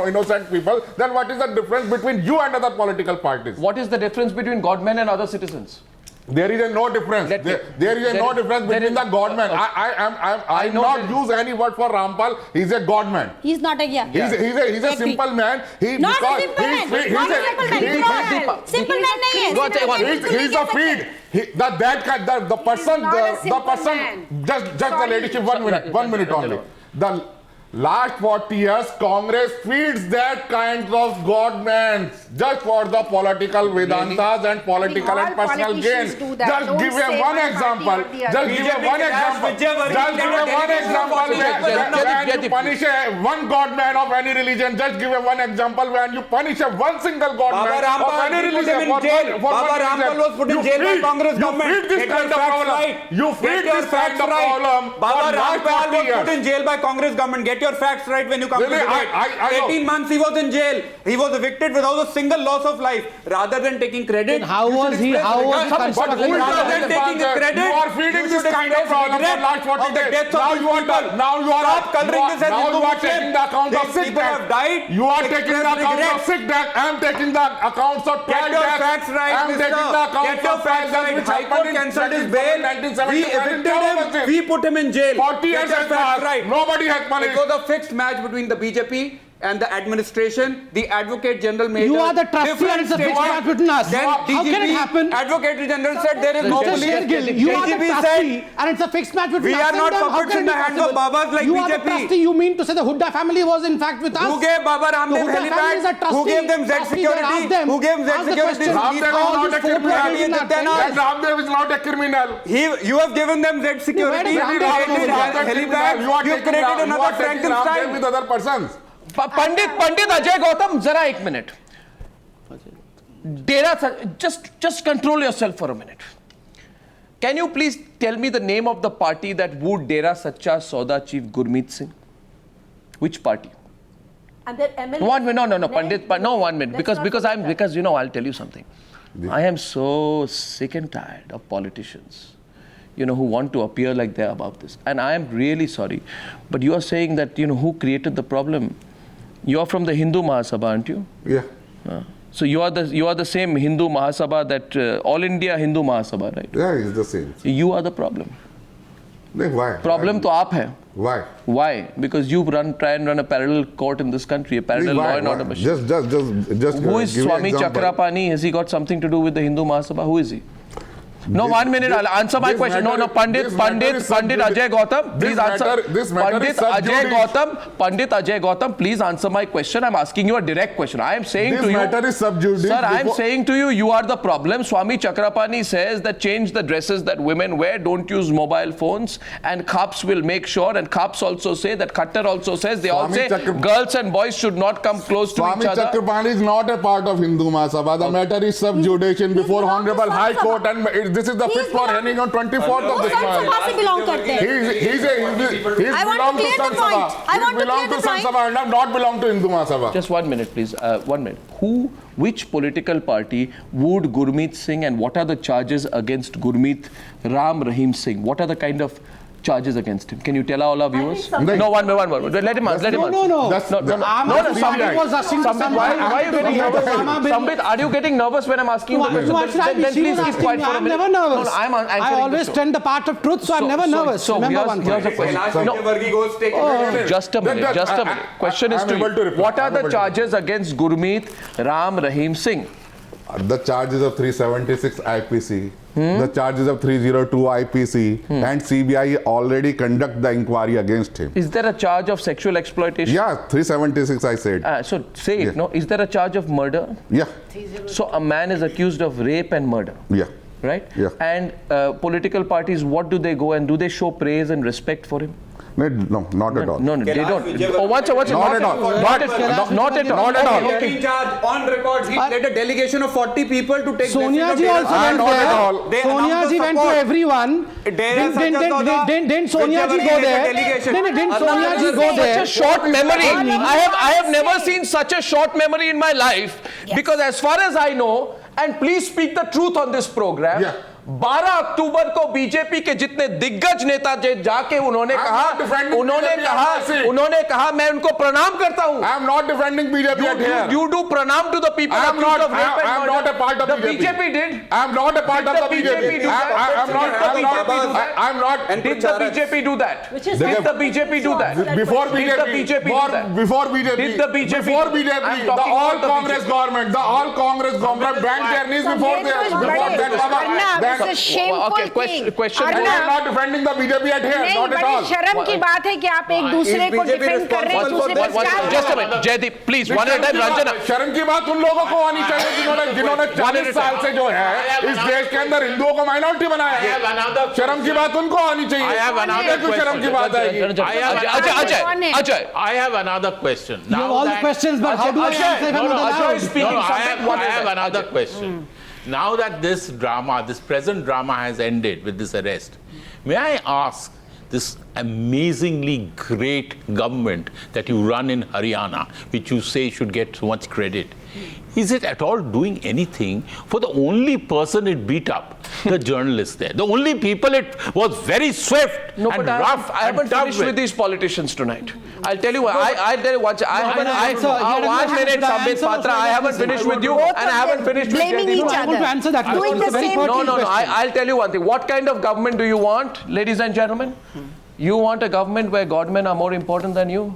innocent people. Then what is the difference between you and other political parties? What is the difference between Godmen and other citizens? There is no difference. There is no difference between the Godman. I not use any word for Rampal. He's a Godman. He's not a He's a simple man. Not a simple man. Simple man nahi hai. He's a feed. The person. Just the ladyship. 1 minute only. The last 40 years, Congress feeds that kind of Godmen just for the political Vedantas and political and personal gain. Just give one example. Just give one example when you punish one Godman of any religion. Just give one example when you punish one single Godman of any religion. Baba Rampal was put in jail by Congress government. You feed this kind of problem. You feed this kind of problem. Baba Rampal was put in jail by Congress government. Get your facts right when you come Really, to debate. I 18 months he was in jail. He was evicted without a single loss of life. Rather than taking credit, Then how was he constructed? Rather than taking credit, you are feeding this kind of problem for last 40 days. Now you are Stop coloring this as now you are taking the account of sick people have died. You are taking the account of sick death. I am taking the accounts of Get your facts right, I am taking the accounts of facts right. High Court cancelled his bail. We evicted him. We put him in jail. 40 years has passed. Right. Nobody has punished. It was a fixed match between the BJP and the administration. The Advocate General made You are the trustee and it's a fixed match between us. Then How can it happen? Advocate General said there is no police. You are the trustee and it's a fixed match between us. We are not puppets in the hands of Babas like you BJP. You are the trustee. You mean to say the Hooda family was in fact with us? Who gave Baba Ramdev helipad? Who gave them Z security? Who gave Z security? Ramdev is not a criminal. You have given them Z security. You have created another Frankenstein with other persons. पंडित अजय गौतम जरा एक minute Dera just control yourself for a minute. Can you please tell me the name of the party that wooed Dera Sacha Sauda chief Gurmeet Singh? Which party? And their MLA. 1 minute, no, Pandit, no, 1 minute, because I'll tell you something. I am so sick and tired of politicians, who want to appear like they're above this. And I am really sorry, but you are saying that, who created the problem? You are from the Hindu Mahasabha, aren't you? Yeah. So you are the same Hindu Mahasabha that All India Hindu Mahasabha, right? Yeah, it's the same. You are the problem. Why? Problem to aap hai. Why? Why? Because you try and run a parallel court in this country, a parallel law and order machine. Just Who is Swami Chakrapani? Has he got something to do with the Hindu Mahasabha? Who is he? No, 1 minute. I'll answer my question. No, Pandit Ajay Gautam, please answer. Pandit Ajay Gautam, please answer my question. I'm asking you a direct question. I am saying to you, this matter is sub judice. Sir, I am saying to you, you are the problem. Swami Chakrapani says that change the dresses that women wear, don't use mobile phones, and Khaps will make sure. And Khaps also say that Khattar also says they all say girls and boys should not come close to each other. Swami Chakrapani is not a part of Hindu Mahasabha. The matter is sub judice before Honorable High Court, and this is the fifth for hearing on 24th of this month. He's belong to Sansabha. He belong to Sansabha and not belong to Hindu Mahasabha. Just 1 minute, please. 1 minute. Which political party wooed Gurmeet Singh, and what are the charges against Gurmeet Ram Rahim Singh? What are the kind of charges against him? Can you tell our viewers? No, one more. Let him answer. No. Sambit was asking. Why are you getting nervous? Sambit, are you getting nervous when I'm asking the question? Then please keep quiet for a minute. I'm never nervous. No, I'm answering I always stand the part of truth, so I'm never nervous. So here's a question. Just a minute. Question is to you. What are the charges against Gurmeet Ram Rahim Singh? The charges of 376 IPC, the charges of 302 IPC, and CBI already conduct the inquiry against him. Is there a charge of sexual exploitation? Yeah, 376 I said. So say it, no? Is there a charge of murder? Yeah. So a man is accused of rape and murder. Yeah. Right? Yeah. And political parties, what do they go and do they show praise and respect for him? No, not at all. No, they don't. Oh, what's Not at all. Not at all. In charge, on record, he led a delegation of 40 people to take Sonia ji also went there. Sonia ji went to everyone. Didn't Sonia ji go there? Didn't Sonia ji go there? Such a short memory. I have never seen such a short memory in my life, because as far as I know, and please speak the truth on this program, 12 अक्टूबर को BJP के जितने दिग्गज नेता जाके उन्होंने कहा मैं उनको प्रणाम करता हूं. I am not defending BJP here. You do pranam to the people. I am not a part of the BJP. BJP did. I am not a part of the BJP. I am not. Did the BJP do that? Did the BJP do that? Before BJP. Did the BJP? Before BJP. The all Congress government. The all Congress government banned their knees before that. It's a shameful thing. Question. I am not defending the BJP at here. Not at all. शर्म की बात है कि आप एक दूसरे को defend कर रहे हैं. Just a minute, Jaydeep, please, one at a time. Ranjana. शर्म की बात उन लोगों को आनी चाहिए जिन्होंने 40 साल से जो है इस देश के अंदर हिंदुओं को माइनॉरिटी बनाया है. शर्म की बात उनको आनी चाहिए. शर्म की बात है. Ajay, I have another question. You have all the questions, but how do I answer if I'm not allowed? I have another question. Now that this present drama has ended with this arrest, may I ask this amazingly great government that you run in Haryana, which you say should get so much credit, is it at all doing anything for the only person it beat up, the journalists there? The only people it was very swift and rough. I haven't finished with these politicians tonight. I'll tell you. I'll tell you what. One minute, Sambit Patra. I haven't finished with you, and I haven't finished with blaming each other. I want to answer that Doing question. the It's a very same pertinent No. question. I'll tell you one thing. What kind of government do you want, ladies and gentlemen? You want a government where Godmen are more important than you?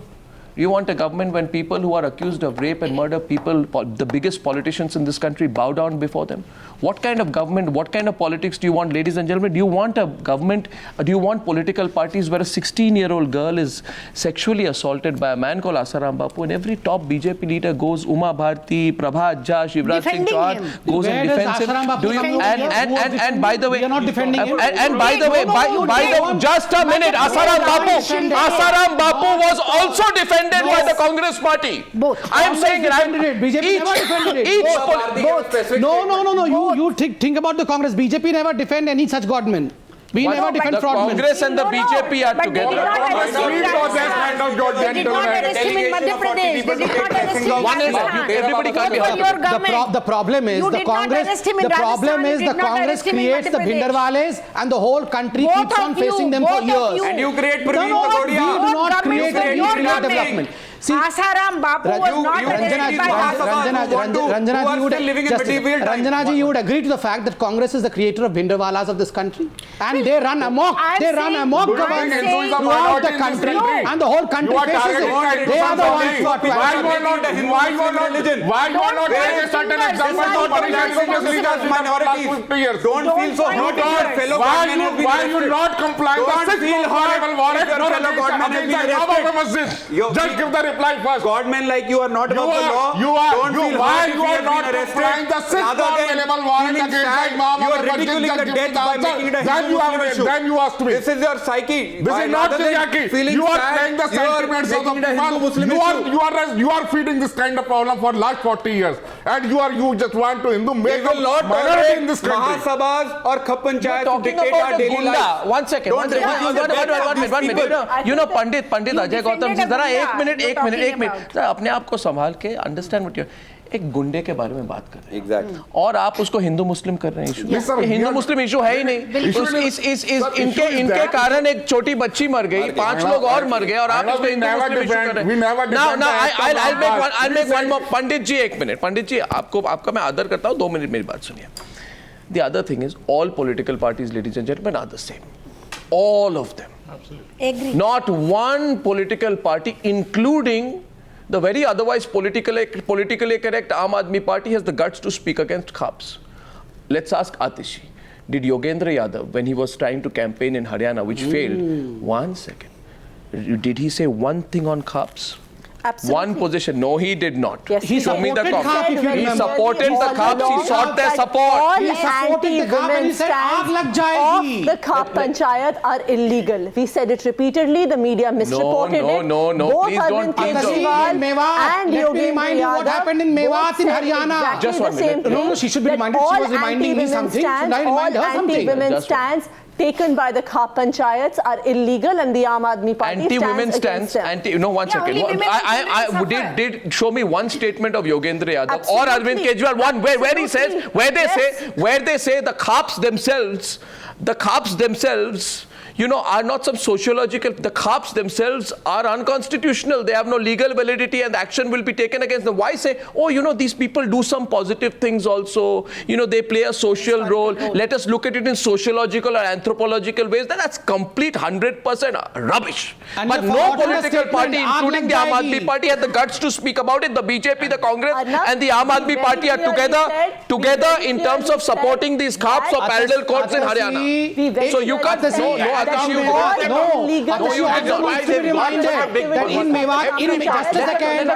You want a government when people who are accused of rape and murder, the biggest politicians in this country, bow down before them? What kind of government, what kind of politics do you want, ladies and gentlemen? Do you want a government, do you want political parties where a 16-year-old girl is sexually assaulted by a man called Ashram Bapu, and every top BJP leader goes, Uma Bharti, Prabha Ajja, Shivraj Singh Chauhan, goes and defends him? And by the way, we are not defending him. And by the way, just a minute, Ashram Bapu was also defended by the Congress party. Both. I am saying it. BJP never defended it. No. You think about the Congress. BJP never defend any such Godman. We never defend the fraudmen. Congress and the BJP are together. They did not arrest him in Madhya Pradesh. They did not arrest him in Rajasthan. Everybody can't be happy. The problem is the Congress. The problem is the Congress creates the Bhindarwales, and the whole country keeps on facing them for years. And you create Praveen We Patodia. do not create any development. See, Asaram Bapu was not arrested by Ranjana ji, you would agree to the fact that Congress is the creator of Bhindarwalas of this country, and they run amok. They run amok government throughout the country, and the whole country faces it. They are the ones who are Why you are not taking a certain example for minorities? Don't feel so hurt if your fellow Godman has been arrested. Why you not complying with the sixth honorable warrant? Your fellow Godman has been arrested. Just give the reply first. Godmen like you are not above the law. Why you are not complying the sixth honorable warrant against the Imam? You are ridiculing the death by making it a Hindu muslim issue. Then you asked me. This is your psyche. This is not psyche. You are playing the sentiments of the people. You are feeding this kind of problem for last 40 years, and you just want to Hindu make a minority in this country. Mahasabhas or Khap Panchayat to dictate our daily life. One second. One minute. You know, Pandit Ajay Gautam ji, जरा एक minute अपने आप को संभाल के understand what you एक गुंडे के बारे में बात कर रहे हैं एग्जैक्टली और आप उसको हिंदू मुस्लिम कर रहे हैं इशू हिंदू मुस्लिम इशू है ही नहीं इनके कारण एक छोटी बच्ची मर गई 5 लोग और मर गए और आप इसको हिंदू मुस्लिम इशू कर रहे हैं I'll make one more पंडित जी एक मिनट पंडित जी आपका मैं आदर करता हूँ 2 मिनट मेरी बात सुनिए The other thing is all political parties, ladies and gentlemen, are the same. All of them. Absolutely. Agree. Not one political party, including the very otherwise politically correct Aam Aadmi Party, has the guts to speak against Khaps. Let's ask Atishi. Did Yogendra Yadav, when he was trying to campaign in Haryana, which failed, 1 second, did he say one thing on Khaps? Absolutely. One position. No, he did not. Yes, he show me the Khaps. He supported the Khaps. He sought their support. All He supported the Khap and he said, "Aag lag jayegi." of the Khap Panchayat are illegal. We said it repeatedly. The media misreported it. No. Both Please Arvind don't. Kejriwal in Mewat. and Let me Yogendra remind you what Yadav happened in Mewat both in said Haryana. exactly Just the 1 minute. same thing. No, she should be That reminded. She all was reminding me anti-women something. Should stands, I remind all her something? anti-women Just stands taken by the Khap Panchayats are illegal, and the Aam Aadmi Party Anti-women stands against them. no, 1 second. Did show me one statement of Yogendra Yadav or Arvind Kejriwal, one where he says, where they say the Khaps themselves, are not some sociological, the Khaps themselves are unconstitutional. They have no legal validity and action will be taken against them. Why say, these people do some positive things also, they play a social role. Let us look at it in sociological or anthropological ways. That's complete 100% rubbish. And but no political party, including the Aam Aadmi Party, had the guts to speak about it. The BJP, the Congress and the Aam Aadmi Party are together in terms of supporting these Khaps or parallel courts in Haryana. So you can't say you should be reminded that in Mewat, just a second.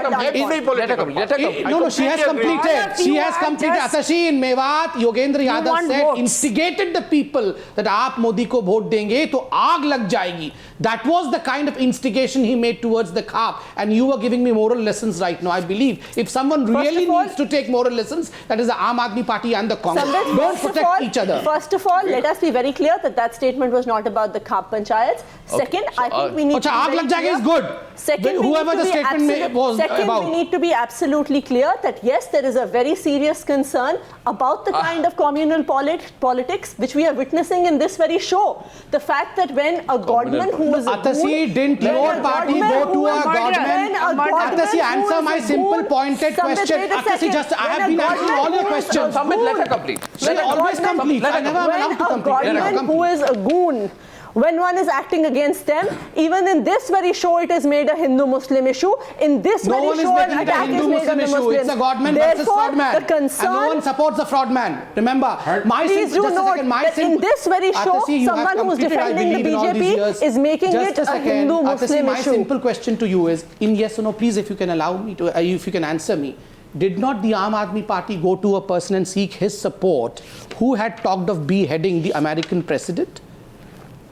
No, she has completed. She has completed. Atashi, in Mewat, Yogendra Yadav said, instigated the people that aap Modi ko vote denge, to aag lag jayegi. That was the kind of instigation he made towards the Khap. And you are giving me moral lessons right now. I believe if someone really needs to take moral lessons, that is the Aam Aadmi Party and the Congress. Don't protect each other. First of all, let us be very clear that statement was not about the the Khap Panchayats. Second, I think we need to be aag lag jayega is good. Second, whoever the statement was about. We need to be absolutely clear that yes, there is a very serious concern about the kind of communal politics which we are witnessing in this very show. The fact that when a Godman who is a Atasi, didn't your party go to a Godman? Atasi, answer my simple pointed question. Atasi, just I have been answering all your questions. Let her complete. She always complete. I never am allowed to complete. Godman who is a goon, when one is acting against them, even in this very show, it is made a Hindu-Muslim issue. In this very show, an attack is made on the Muslims. It's a Godman versus fraudman. The concern, and no one supports the fraudman. Remember, please do note that in this very show, someone who is defending the BJP is making it a Hindu-Muslim issue. My simple question to you is, in yes or no, please, if you can allow me to, if you can answer me. Did not the Aam Aadmi Party go to a person and seek his support who had talked of beheading the American president?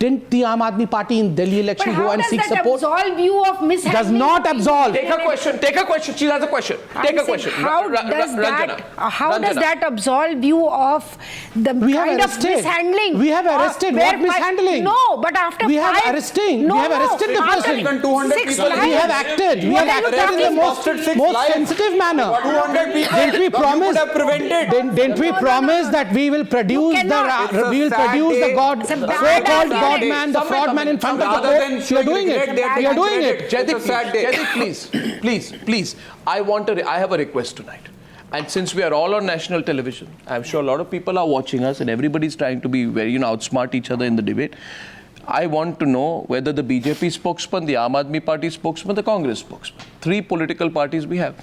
Didn't the Aam Aadmi Party in Delhi election go and seek support? Absolve you of mishandling? Does not absolve. Take a question. Take a question. She has a question. Take a question. How does that absolve you of the kind of mishandling? We have arrested. What mishandling? No, but after we have arresting. No, we have arrested the person. We have acted. We have acted in the most sensitive manner. 200 people. Didn't we promise? Didn't we promise that we will produce the so-called Godman, the fraudman in front of the court? We are doing it. We are doing it. Jaideep, please. I have a request tonight. And since we are all on national television, I'm sure a lot of people are watching us and everybody's trying to be very, outsmart each other in the debate. I want to know whether the BJP spokesman, the Aam Aadmi Party spokesman, the Congress spokesman, 3 political parties we have.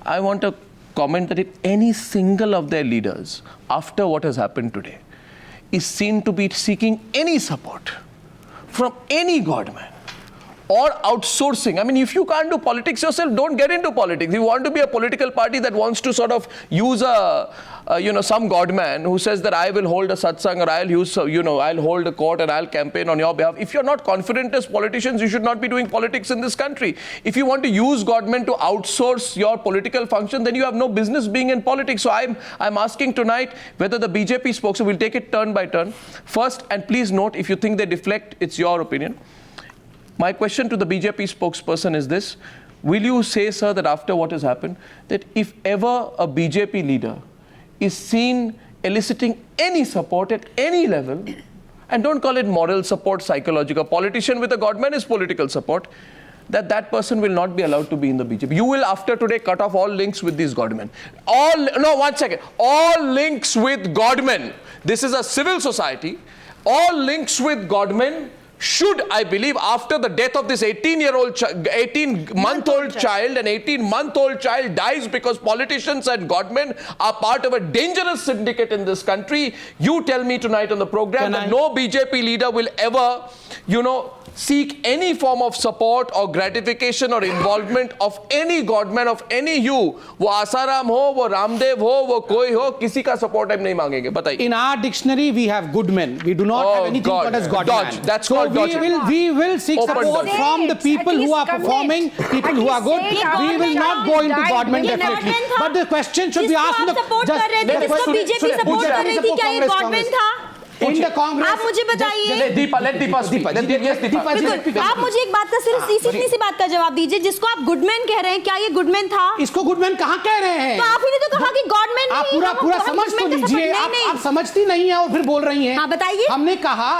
I want to comment that if any single of their leaders, after what has happened today, is seen to be seeking any support from any Godman or outsourcing. I mean, if you can't do politics yourself, don't get into politics. You want to be a political party that wants to sort of use some Godman who says that I will hold a satsang or I'll hold a court and I'll campaign on your behalf. If you're not confident as politicians, you should not be doing politics in this country. If you want to use Godman to outsource your political function, then you have no business being in politics. So I'm asking tonight whether the BJP spokesman will take it turn by turn. First, and please note, if you think they deflect, it's your opinion. My question to the BJP spokesperson is this. Will you say, sir, that after what has happened, that if ever a BJP leader is seen eliciting any support at any level, and don't call it moral support, psychological, a politician with a Godman is political support, that person will not be allowed to be in the BJP. You will, after today, cut off all links with these Godmen. All links with Godmen. This is a civil society. All links with Godmen should, I believe, after the death of this 18-month-old child, an 18-month-old child dies because politicians and Godmen are part of a dangerous syndicate in this country. You tell me tonight on the program that no BJP leader will ever, seek any form of support or gratification or involvement of any Godman of any hue. वो आसाराम हो, वो रामदेव हो, वो कोई हो, किसी का support हम नहीं मांगेंगे. बताइए. In our dictionary, we have good men. We do not have anything but as Godman. Dodge. That's called dodge. We will seek support from the people who are performing, people who are good. We will not go into Godman definitely. But the question should be asked in the... BJP support कर रही थी, क्या ये Godman था? In the Congress, आप मुझे बताइए। let Deepa speak. आप मुझे एक बात का सिर्फ इतनी सी बात का जवाब दीजिए, जिसको आप गुडमैन कह रहे हैं, क्या ये गुडमैन था? इसको गुडमैन कहाँ कह रहे हैं? तो आप ही ने तो कहा कि गॉडमैन नहीं। आप पूरा समझ तो लीजिए। आप समझती नहीं है और फिर बोल रही हैं। हाँ, बताइए। हमने कहा,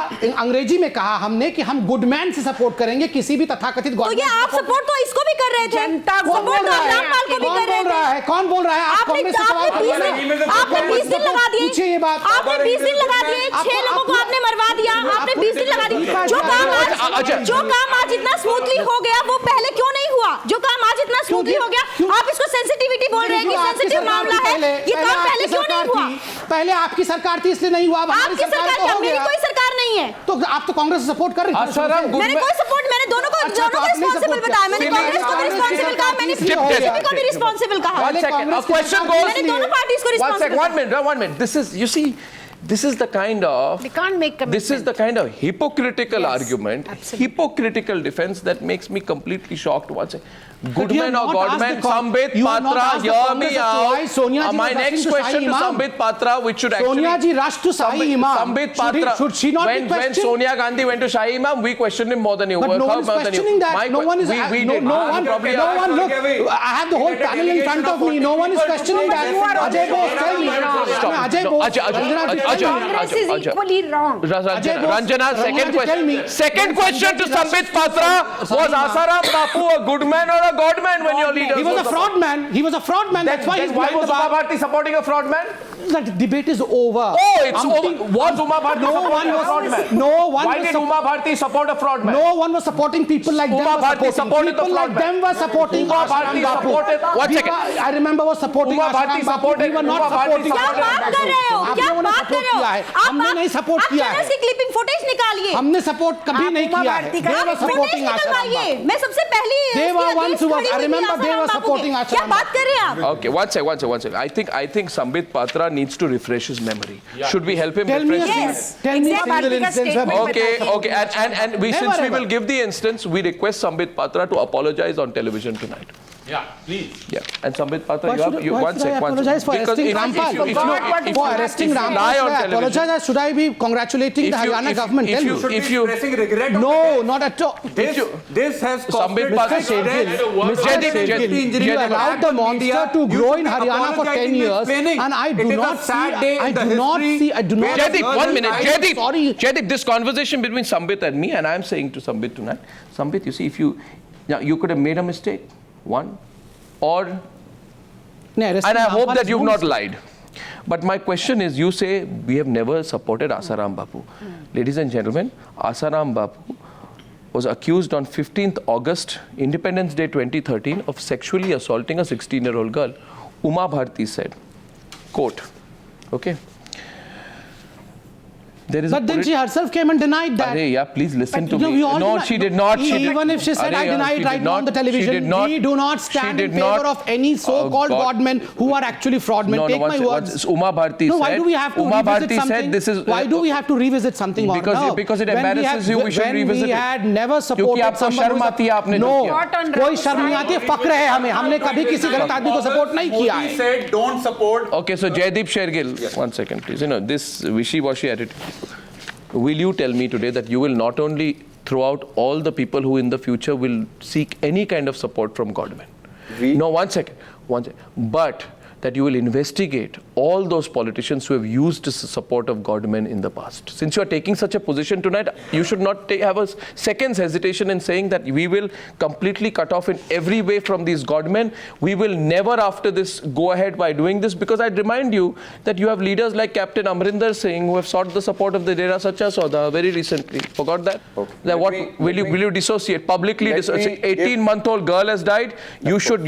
अंग्रेजी में कहा हमने कि हम गुडमैन से सपोर्ट करेंगे, किसी भी तथाकथित गॉडमैन। तो ये आप सपोर्ट तो इसको भी कर रहे थे। कौन बोल रहा है? कौन बोल रहा है? आप कांग्रेस से सवाल कर रहे हैं। आपने 20 दिन लगा दिए। पूछिए ये बात। आपने 20 दिन लगा दिए। 6 लोगों को आपने मरवा दिया। आपने 20 दिन लगा दिए। जो काम आज इतना स्मूथली हो गया, वो पहले क्यों नहीं हुआ? जो काम आज इतना स्मूथली हो गया, आप इसको सेंसिटिविटी बोल रहे हैं कि सेंसिटिव मामला है। ये काम पहले क्यों नहीं हुआ? पहले आपकी सरकार थी इसलिए नहीं हुआ। आपकी सरकार क्या? मेरी कोई सरकार नहीं है। तो आप तो कांग्रेस सपोर्ट कर रही हैं। मैंने कोई सपोर्ट, मैंने दोनों को रिस्पांसिबल बताया। मैंने कांग्रेस को भी रिस्पांसिबल कहा, मैंने बीजेपी को भी रिस्पांसिबल कहा। One second. A question goes. मैंने दोनों पार्टीज को responsible. One minute. This is, you see, This is the kind of They can't make this is the kind of hypocritical Yes, argument, absolutely. hypocritical defense that makes me completely shocked. Once you Goodman have or not asked Godman, the Sambit you have not Patra, asked the hear Congress me as to why out. Sonia ji My was next rushing to question Shahi to Imam. Sambit Patra, which should actually Sonia ji rushed to Shahi Imam. Sambit Should she not be when questioned? Sonia Gandhi went to Shahi Imam, we questioned him more than you. But no one is more than you. questioning that. My No que- one is. we did. No one. Probably No one. Look, I have the whole panel in front of me. No one is questioning that. Ajay Bose, tell me. Ajay Bose. Congress is equally wrong. Ranjana, second question. Second question to Sambit Patra, was Asaram Bapu a good man or a god man when your leader He was a fraud man. He was a fraud man. That's why he's why behind was the bar. Uma Bharti supporting a fraud man? That debate is over. Oh, it's over. Was Uma Bharti No one supporting a fraud was. man? No one. Why was did Uma Bharti support a fraud man? No one was supporting people like them. Uma were Bharti supporting. supported the People fraud like man. them were supporting. Uma Bharti Ashram Bapu. supported. One second. I remember was supporting. Uma Bharti Ashram Bapu. supported. We were not Uma Bharti supporting. क्या supported. बात कर रहे हो? आप क्या लोगों ने बात कर support रहे हो? किया है। हमने नहीं support किया है। की क्लिपिंग फुटेज निकालिए। हमने सपोर्ट कभी नहीं किया है। They were supporting Ashram Bapu. मैं सबसे पहले They were ones who were. I remember they were supporting क्या Ashram बात कर रहे हैं आप? Okay, one second. I think Sambit Patra needs to refresh his memory. Should we help him Tell me, refresh? Yes. tell me a Exactly. single Bharti ka instance where. statement Okay, and we Never since we ever. will give the instance, we request Sambit Patra to apologize on television tonight. Yeah, please. Yeah, and Sambit Patra, Why should I apologize for arresting Rampal? For arresting Rampal, should I apologize? Should I be congratulating the Haryana government? Tell me. If you expressing regret, No, not at all. this has Sambit costed Patra- Mr. Shergill, you allowed the monster to grow in Haryana for 10 years, and I do not see. Jaideep, 1 minute. I'm sorry. Jaideep, this conversation between Sambit and me, and I am saying to Sambit tonight, Sambit, you see, if you could have made a mistake, one, or, and I hope that you've not lied. But my question is, you say we have never supported Asaram Bapu. Ladies and gentlemen, Asaram Bapu was accused on 15th August, Independence Day 2013, of sexually assaulting a 16-year-old girl. Uma Bharti said, quote, okay, there is But then she herself came and denied that. Arey, yeah, please listen to No, me. we all No, deny- she did not. Even if she said, I deny it right now on the television, we do not stand in favor of any so-called godmen who are actually fraudmen. Take my words. Uma Bharti No, said. why do we have to Uma revisit Bharti something? said this is. Why do we have to revisit something or no? Because it embarrasses you. We should when revisit we it. had never क्योंकि supported आपको someone शर्म आती है आपने जो No, किया। कोई शर्म नहीं आती है, फक्र है हमें। हमने कभी किसी गलत आदमी को सपोर्ट नहीं किया Modi है। said don't support. Okay, so Jaideep Shergill, 1 second, please. You know, this wishy-washy attitude. Will you tell me today that you will not only throw out all the people who in the future will seek any kind of support from Godman? No, 1 second. But that you will investigate all those politicians who have used the support of Godmen in the past. Since you are taking such a position tonight, you should not have a second's hesitation in saying that we will completely cut off in every way from these Godmen. We will never after this go ahead by doing this, because I'd remind you that you have leaders like Captain Amrinder Singh who have sought the support of the Dera Sacha Sauda very recently. Forgot that? Okay. Then what will you dissociate publicly? 18-month-old girl has died. You should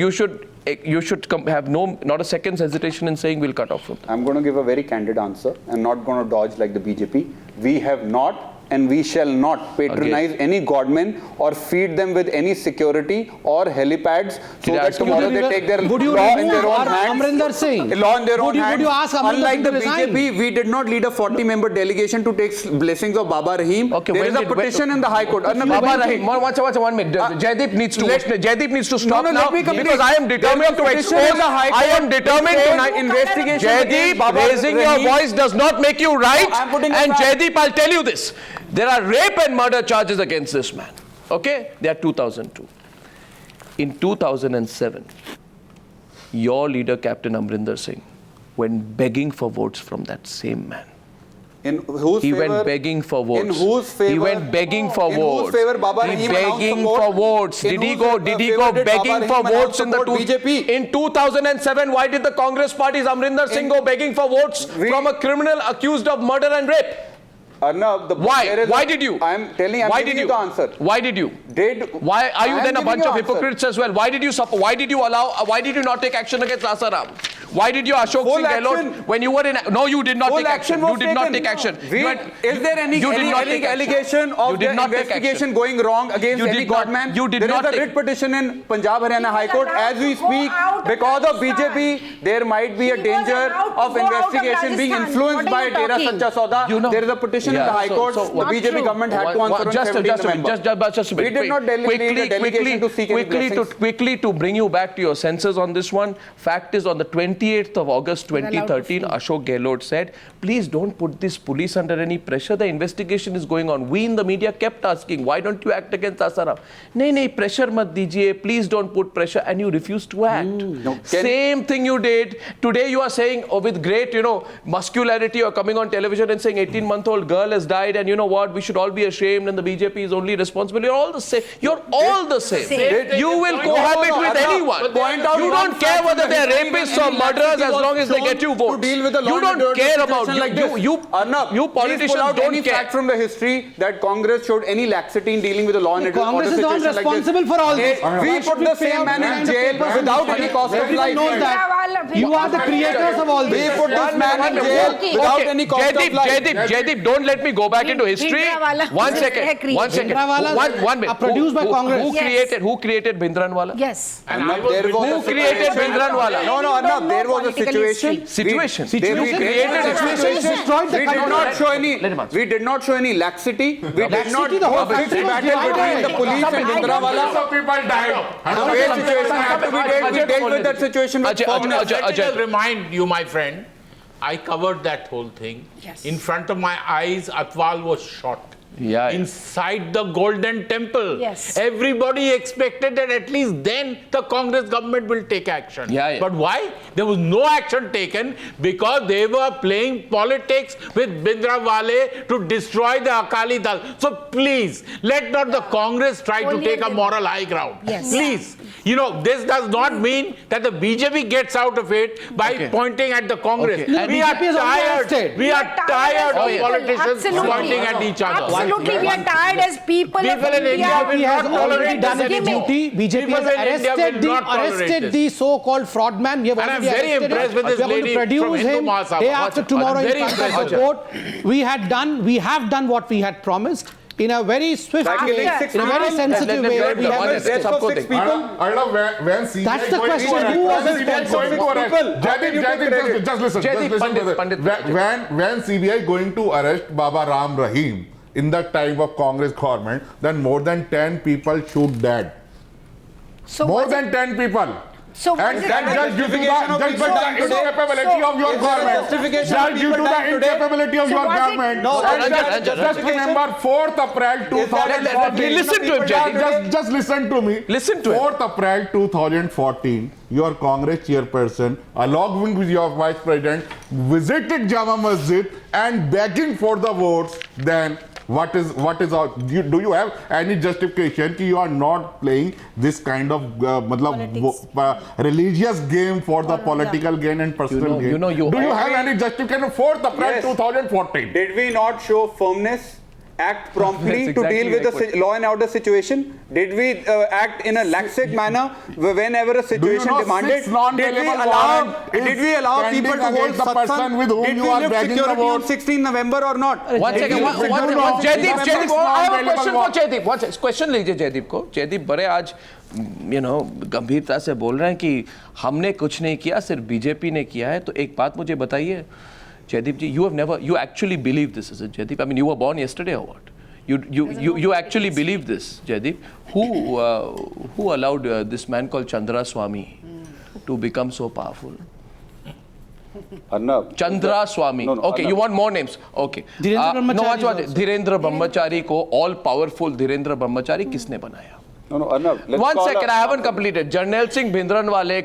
have not a second's hesitation in saying we'll cut off from them. I'm going to give a very candid answer. I'm not going to dodge like the BJP. We have not and we shall not patronize any godmen or feed them with any security or helipads so that tomorrow they take their law in their own hands. Amrinder Singh. Law in their own hands. Would you ask Amrinder Unlike Singh the to resign? BJP, we did not lead a 40-member delegation to take blessings of Baba Rahim. Okay, there is a petition in the High Court. Baba Rahim, one minute. Jaideep needs to stop now because I am determined to expose. I am determined to investigation. Jaideep, raising your voice does not make you right. And Jaideep, I'll tell you this. There are rape and murder charges against this man. Okay? They are 2002. In 2007, your leader, Captain Amrinder Singh, went begging for votes from that same man. In whose he favor? Went begging for votes. In whose favor? He went begging for in votes. Whose favor Baba He Rahim begging for votes. Did he go begging for votes in the BJP? In 2007, why did the Congress party's Amrinder Singh go begging for votes from a criminal accused of murder and rape? Arnab, why did you? I'm telling you, I'm giving you the answer. Why did you? Why are you then a bunch of hypocrites as well? Why did you support? Why did you not take action against Asaram? Why did you Ashok Singh Gehlot when you were in? No, you did not take action. You did not take action. Is there any allegation of the investigation going wrong against any Godman? You did not. There is a writ petition in Punjab Haryana High Court as we speak. Because of BJP, there might be a danger of investigation being influenced by Dera Sacha Sauda. There is a petition in the High Court. The BJP government had to answer on 17 November. Just a bit. We did not delegate a delegation to seek any blessings. Quickly to bring you back to your senses on this one. Fact is, on the 28th of August 2013, Ashok Gehlot said, please don't put this police under any pressure. The investigation is going on. We in the media kept asking, why don't you act against Asaram? Nahi, pressure mat dijiye. Please don't put pressure. And you refused to act. Same thing you did. Today you are saying, with great, muscularity, you are coming on television and saying 18-month-old girl has died, and you know what, we should all be ashamed and the BJP is only responsible. You're all the same. You're all the same. You will cohabit with anyone. You don't care whether they're rapists or murderers as long as they get you votes. You don't care about you politicians don't any care. fact from the history that Congress showed any laxity in dealing with the law and order Congress is situation not responsible like this. for all this. We put the same man in jail without any cost of life. You are the creators of all this. We put this man in jail without any cost of life. Jaideep, don't let me go back into history. One second. One minute. Produced by Congress. Who created Bhindranwala? Yes. Who created Bhindranwala? No, Arnab, there was a situation. Situation. We created a situation. We did not show any laxity. We did not battle between the police and Bhindranwala. Some people died. The way situation had to be dealt, we dealt with that situation with firmness. Let me remind you, my friend, I covered that whole thing. Yes. In front of my eyes, Atwal was shot. Yeah. Inside the Golden Temple. Yes. Everybody expected that at least then the Congress government will take action. Yeah. But why? There was no action taken because they were playing politics with Bhindranwale to destroy the Akali Dal. So please, let not the Congress try to take a moral high ground. Yes. Please. This does not mean that the BJP gets out of it by pointing at the Congress. Okay. We are tired. We are tired of politicians pointing at each other. Absolutely, we are tired as people of India. BJP has already done its duty. BJP has arrested the so-called fraud man. We have already arrested him. With this we are going to produce him day after tomorrow in front of the court. We have done what we had promised. In a very swift way, in a very sensitive way, we have arrested 6 people. When CBI That's the question. Who was responsible? Just listen. When CBI going to arrest Baba Ram Rahim in the time of Congress government, then more than 10 people shoot dead. So more than 10 people. So and just due to the incapability of your government. Just due to the incapability of your government. Just remember 4th April 2014. Listen to him, Jaideep. Just listen to me. Listen to him. 4th April 2014, your Congress chairperson, along with your vice president, visited Jama Masjid and begging for the votes. Then what is do you have any justification that you are not playing this kind of religious game for the political gain and personal gain? Do you have any justification? 4th April 2014. Did we not show firmness? Act promptly to deal with the law and order situation? Did we act in a laxative manner whenever a situation demanded? Did we allow people to hold satsang? Did we lift security on 16 November or not? One second. Jaideep, I have a question for Jaideep. One second. Question लीजिए जयदीप को. जयदीप बड़े आज गंभीरता से बोल रहे हैं कि हमने कुछ नहीं किया, सिर्फ बीजेपी ने किया है. तो एक बात मुझे बताइए Jaideep ji, you actually believe this, is it, Jaideep? I mean, you were born yesterday or what? You actually believe this, Jaideep? Who allowed this man called Chandra Swami to become so powerful? Arnab. Chandra Swami. No, okay, Arnab. You want more names? Okay. Dhirendra Brahmachari. Dhirendra Brahmachari को all powerful Dhirendra Brahmachari किसने बनाया? No, Arnab, let's One call second, I haven't completed. Jarnail Singh Bhindranwale,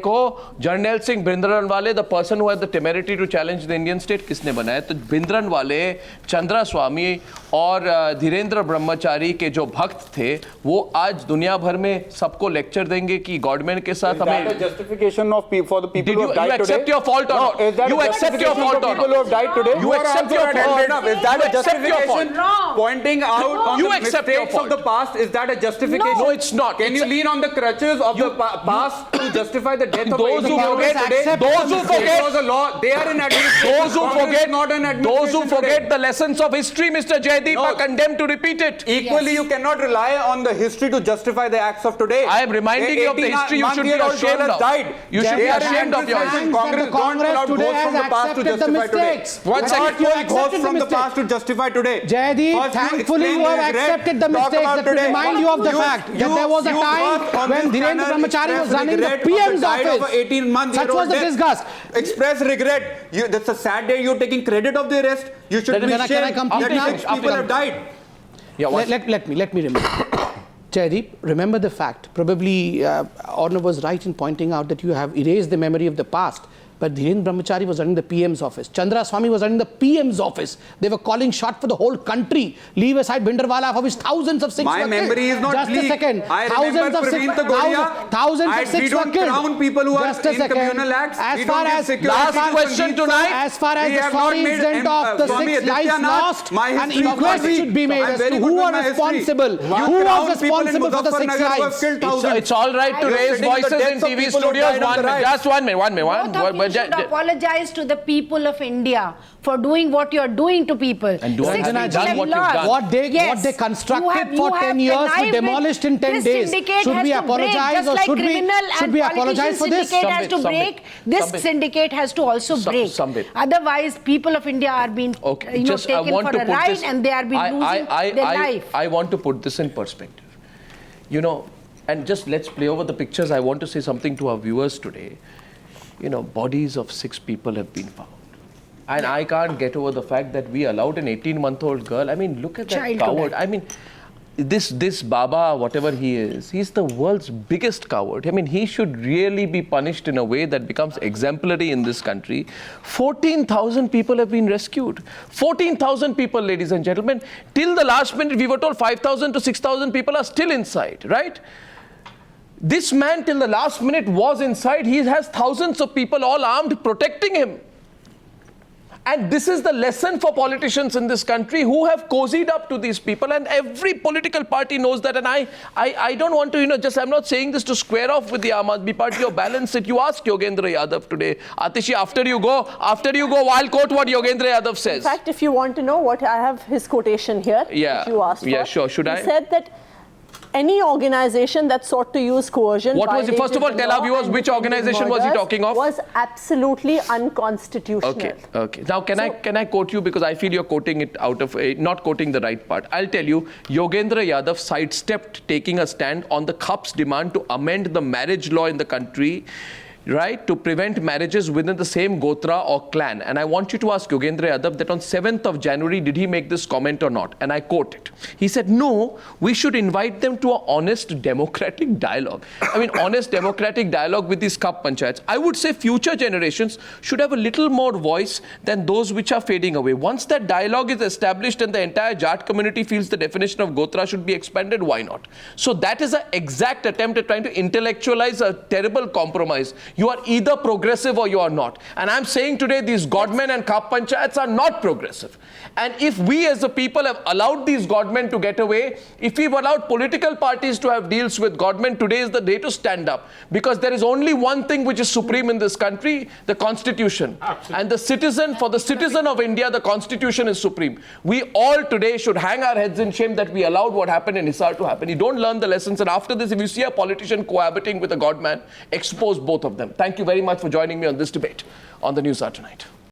the person who had the temerity to challenge the Indian state, किसने बनाया? तो Bhindranwale, Chandra Swamy और धीरेन्द्र ब्रह्मचारी के जो भक्त थे, वो आज दुनिया भर में सबको लेक्चर देंगे कि गवर्नमेंट के साथ हमें. Is that a justification for the people who have died today? You accept your fault or not? You accept your fault or not? People who have died today. You accept your fault. Is that a justification? Pointing out on the mistakes of the past, is that a justification? No, it's not. Can you lean on the crutches of the past to justify the death of those who forget today? Those who forget. There was a law. They are in administration. Those who forget. Not an administration. Those who forget the lessons of history, Mr. Jaideep, are condemned to repeat it. Equally, you cannot rely on the history to justify the acts of today. I am reminding you of the history. You should be ashamed of. You should be ashamed of yours. Congress today has accepted the mistakes. One second. You accepted from the past to justify today. Jaideep, thankfully you have accepted the mistakes. That will remind you of the fact that there was a time when Dhirendra Brahmachari was running the PM's office. 18 months. Such was the disgust. Express regret. That's a sad day. You're taking credit of the arrest. You should be ashamed that 6 people have died. Let me remember. Jaideep, remember the fact. Probably Arnab was right in pointing out that you have erased the memory of the past. But Dhirendra Brahmachari was running the PM's office. Chandra Swamy was running the PM's office. They were calling shot for the whole country. Leave aside Bhinderwala, for which thousands of Sikhs were killed. My memory is not Just bleak. a second. I remember Praveen Tagoria. Thousands of Sikhs were killed. We don't crown people who Just are a in second. communal acts. As far as last question tonight, as far as the sorry incident of the 6 lives lost, an inquest should be made as to who was responsible. Who was responsible for the 6 lives? It's all right to raise voices in TV studios. Just 1 minute. Both of you should apologize to the people of India for doing what you are doing to people. And do I done what you've done? What they constructed for 10 years, we demolished in 10 days. Should we apologize or should we apologize for this? This syndicate has to also break. Otherwise, people of India are being taken for a ride and they are being losing their life. I want to put this in perspective. You know, and just let's play over the pictures. I want to say something to our viewers today. You know, bodies of 6 people have been found. And I can't get over the fact that we allowed an 18-month-old girl. I mean, look at that coward. I mean, this Baba, whatever he is, he's the world's biggest coward. I mean, he should really be punished in a way that becomes exemplary in this country. 14,000 people have been rescued. 14,000 people, ladies and gentlemen. Till the last minute, we were told 5,000 to 6,000 people are still inside, right? This man, till the last minute, was inside. He has thousands of people all armed protecting him. And this is the lesson for politicians in this country who have cozied up to these people. And every political party knows that. And I don't want to, I'm not saying this to square off with the Aam Aadmi Party or balance it. You ask Yogendra Yadav today. Atishi, after you go, I'll quote what Yogendra Yadav says. In fact, if you want to know what, I have his quotation here. Yeah. If you asked for. Yeah, sure. Should I? He said that any organization that sought to use coercion. What was it? First of all, tell our viewers which organization was he talking of? Was absolutely unconstitutional. Okay. Now, can I quote you, because I feel you're quoting it out of not quoting the right part. I'll tell you, Yogendra Yadav sidestepped taking a stand on the CUP's demand to amend the marriage law in the country, right, to prevent marriages within the same Gotra or clan. And I want you to ask Yogendra Yadav that on 7th of January, did he make this comment or not? And I quote it. He said, no, we should invite them to an honest democratic dialogue. I mean, honest democratic dialogue with these Cup Panchayats. I would say future generations should have a little more voice than those which are fading away. Once that dialogue is established and the entire Jat community feels the definition of Gotra should be expanded, why not? So that is an exact attempt at trying to intellectualize a terrible compromise. You are either progressive or you are not. And I'm saying today these Godmen and Khap Panchayats are not progressive. And if we as a people have allowed these Godmen to get away, if we've allowed political parties to have deals with Godmen, today is the day to stand up. Because there is only one thing which is supreme in this country, the Constitution. Absolutely. And for the citizen of India, the Constitution is supreme. We all today should hang our heads in shame that we allowed what happened in Hisar to happen. You don't learn the lessons. And after this, if you see a politician cohabiting with a Godman, expose both of them. Thank you very much for joining me on this debate on the Newshour Tonight.